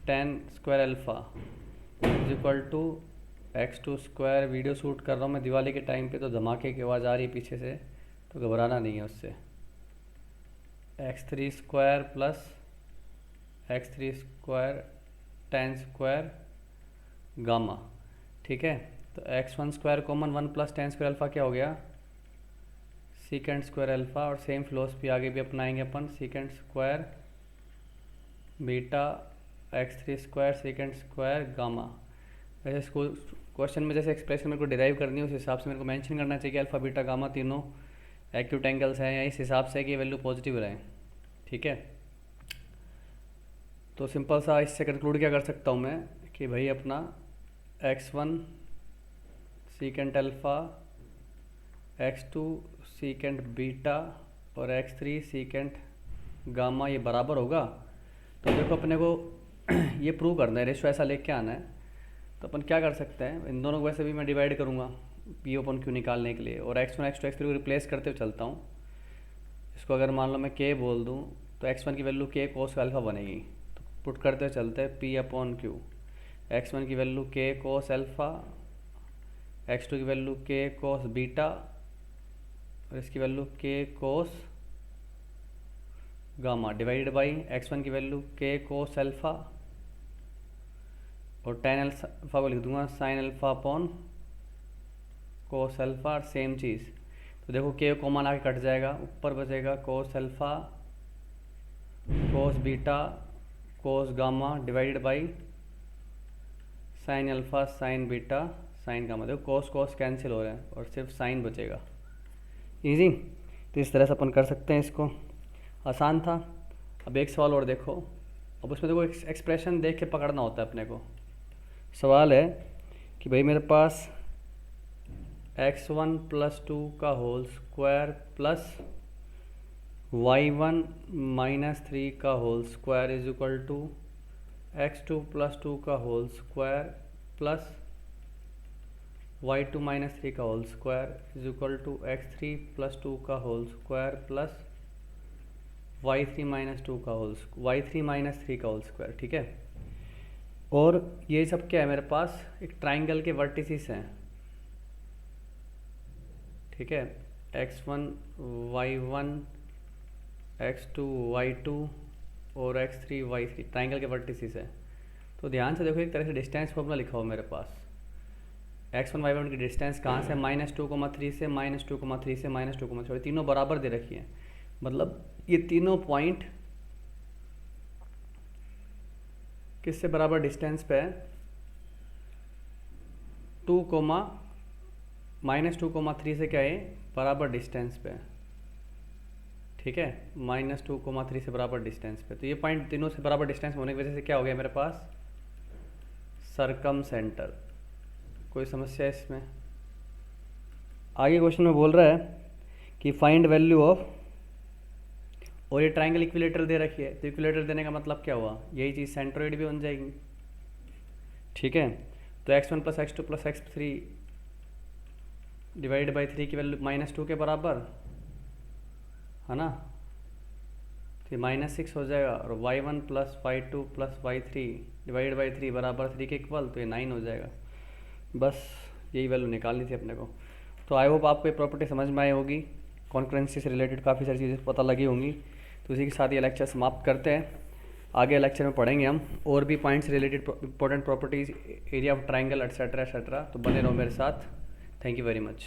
tan square alpha is equal to x2 square, video shoot कर रहा हूँ मैं दिवाली के टाइम पे, तो धमाके की आवाज़ आ रही है पीछे से, तो घबराना नहीं है उससे, x3 square plus x3 square tan square gamma. ठीक है, तो x1 square common 1 plus tan square alpha क्या हो गया, सीकेंड स्क्वायर अल्फ़ा, और सेम फिलोसफी आगे भी अपनाएंगे अपन, secant square beta x3 square secant square gamma. वैसे स्कूल क्वेश्चन में जैसे एक्सप्रेशन मेरे को डिराइव करनी है उस हिसाब से मेरे को मेंशन करना चाहिए कि अल्फ़ा बीटा गामा तीनों एक्यूट एंगल्स हैं, या इस हिसाब से कि वैल्यू पॉजिटिव रहे। ठीक है, तो सिंपल सा इससे कंक्लूड क्या कर सकता हूँ मैं कि भाई अपना x1 secant alpha, x2 secant beta और x3 सीकेंट गामा ये बराबर होगा। तो देखो अपने को ये प्रूव करना है, रेशो ऐसा लेके आना है। तो अपन क्या कर सकते हैं, इन दोनों को वैसे भी मैं डिवाइड करूँगा P/Q निकालने के लिए, और x1 x2 x3 को रिप्लेस करते हुए चलता हूँ। इसको अगर मान लो मैं k बोल दूँ तो x1 की वैल्यू k कोस अल्फ़ा बनेगी, तो पुट करते हुए चलते हैं P/Q, x1 की value k cos alpha, x2 की वैल्यू k कोस बीटा और इसकी value k cos gamma divided by x1 की वैल्यू k कोस अल्फ़ा और tan अल्फ़ा को लिख दूंगा sine alpha upon cos alpha और सेम चीज़। तो देखो k कॉमन आके कट जाएगा, ऊपर बचेगा cos alpha cos beta cos gamma divided by sine alpha sine beta sine gamma. देखो कोस कोस कैंसिल हो रहे हैं और सिर्फ साइन बचेगा। इजी। तो इस तरह से अपन कर सकते हैं इसको, आसान था। अब एक सवाल और देखो, अब उसमें देखो एक्सप्रेशन देख के पकड़ना होता है अपने को। सवाल है कि भाई मेरे पास x1 + 2 का होल स्क्वायर प्लस y1 - 3 का whole square is equal to x2 + 2 का होल स्क्वायर प्लस y2 - 3 का whole square is equal to x3 + 2 का होल स्क्वायर प्लस y3 - 3 का होल स्क्वायर। ठीक है, और ये सब क्या है मेरे पास, एक ट्राइंगल के वर्टिसेस हैं। ठीक है, x1 y1 x2 y2 और x3 y3 ट्राइंगल के वर्टिसेस हैं। तो ध्यान से देखो, एक तरह से डिस्टेंस फॉर्मूला लिखा हो मेरे पास। x1 y1 की डिस्टेंस कहाँ से, -2,3 से -2,3 से -2,3, तीनों बराबर दे रखी है। मतलब ये तीनों पॉइंट किससे बराबर डिस्टेंस पे है, -2,3 से क्या है, बराबर डिस्टेंस पे है। ठीक है, -2,3 से बराबर डिस्टेंस पे। तो ये पॉइंट तीनों से बराबर डिस्टेंस होने की वजह से क्या हो गया मेरे पास, सरकम सेंटर। कोई समस्या है इसमें? आगे क्वेश्चन में बोल रहा है कि फाइंड वैल्यू ऑफ, और ये ट्राइंगल इक्विलेटर दे रखी है। तो इक्विलेटर देने का मतलब क्या हुआ, यही चीज़ सेंट्रोइड भी बन जाएगी। ठीक है, तो x1 + x2 + x3 divide by 3 की वैल्यू -2 के बराबर है ना, तो ये -6 हो जाएगा। और y1 + y2 + y3 divide by 3 बराबर 3 के इक्वल, तो ये 9 हो जाएगा। बस यही वैल्यू निकालनी थी अपने को। तो आई होप आपको ये प्रॉपर्टी समझ में आई होगी, कॉन्करेंसी से रिलेटेड काफ़ी सारी चीज़ें पता लगी होंगी। तो इसी के साथ ये लेक्चर समाप्त करते हैं। आगे लेक्चर में पढ़ेंगे हम और भी points related, important properties, area of triangle etcetera etcetera. तो बने रहो मेरे साथ। Thank you very much.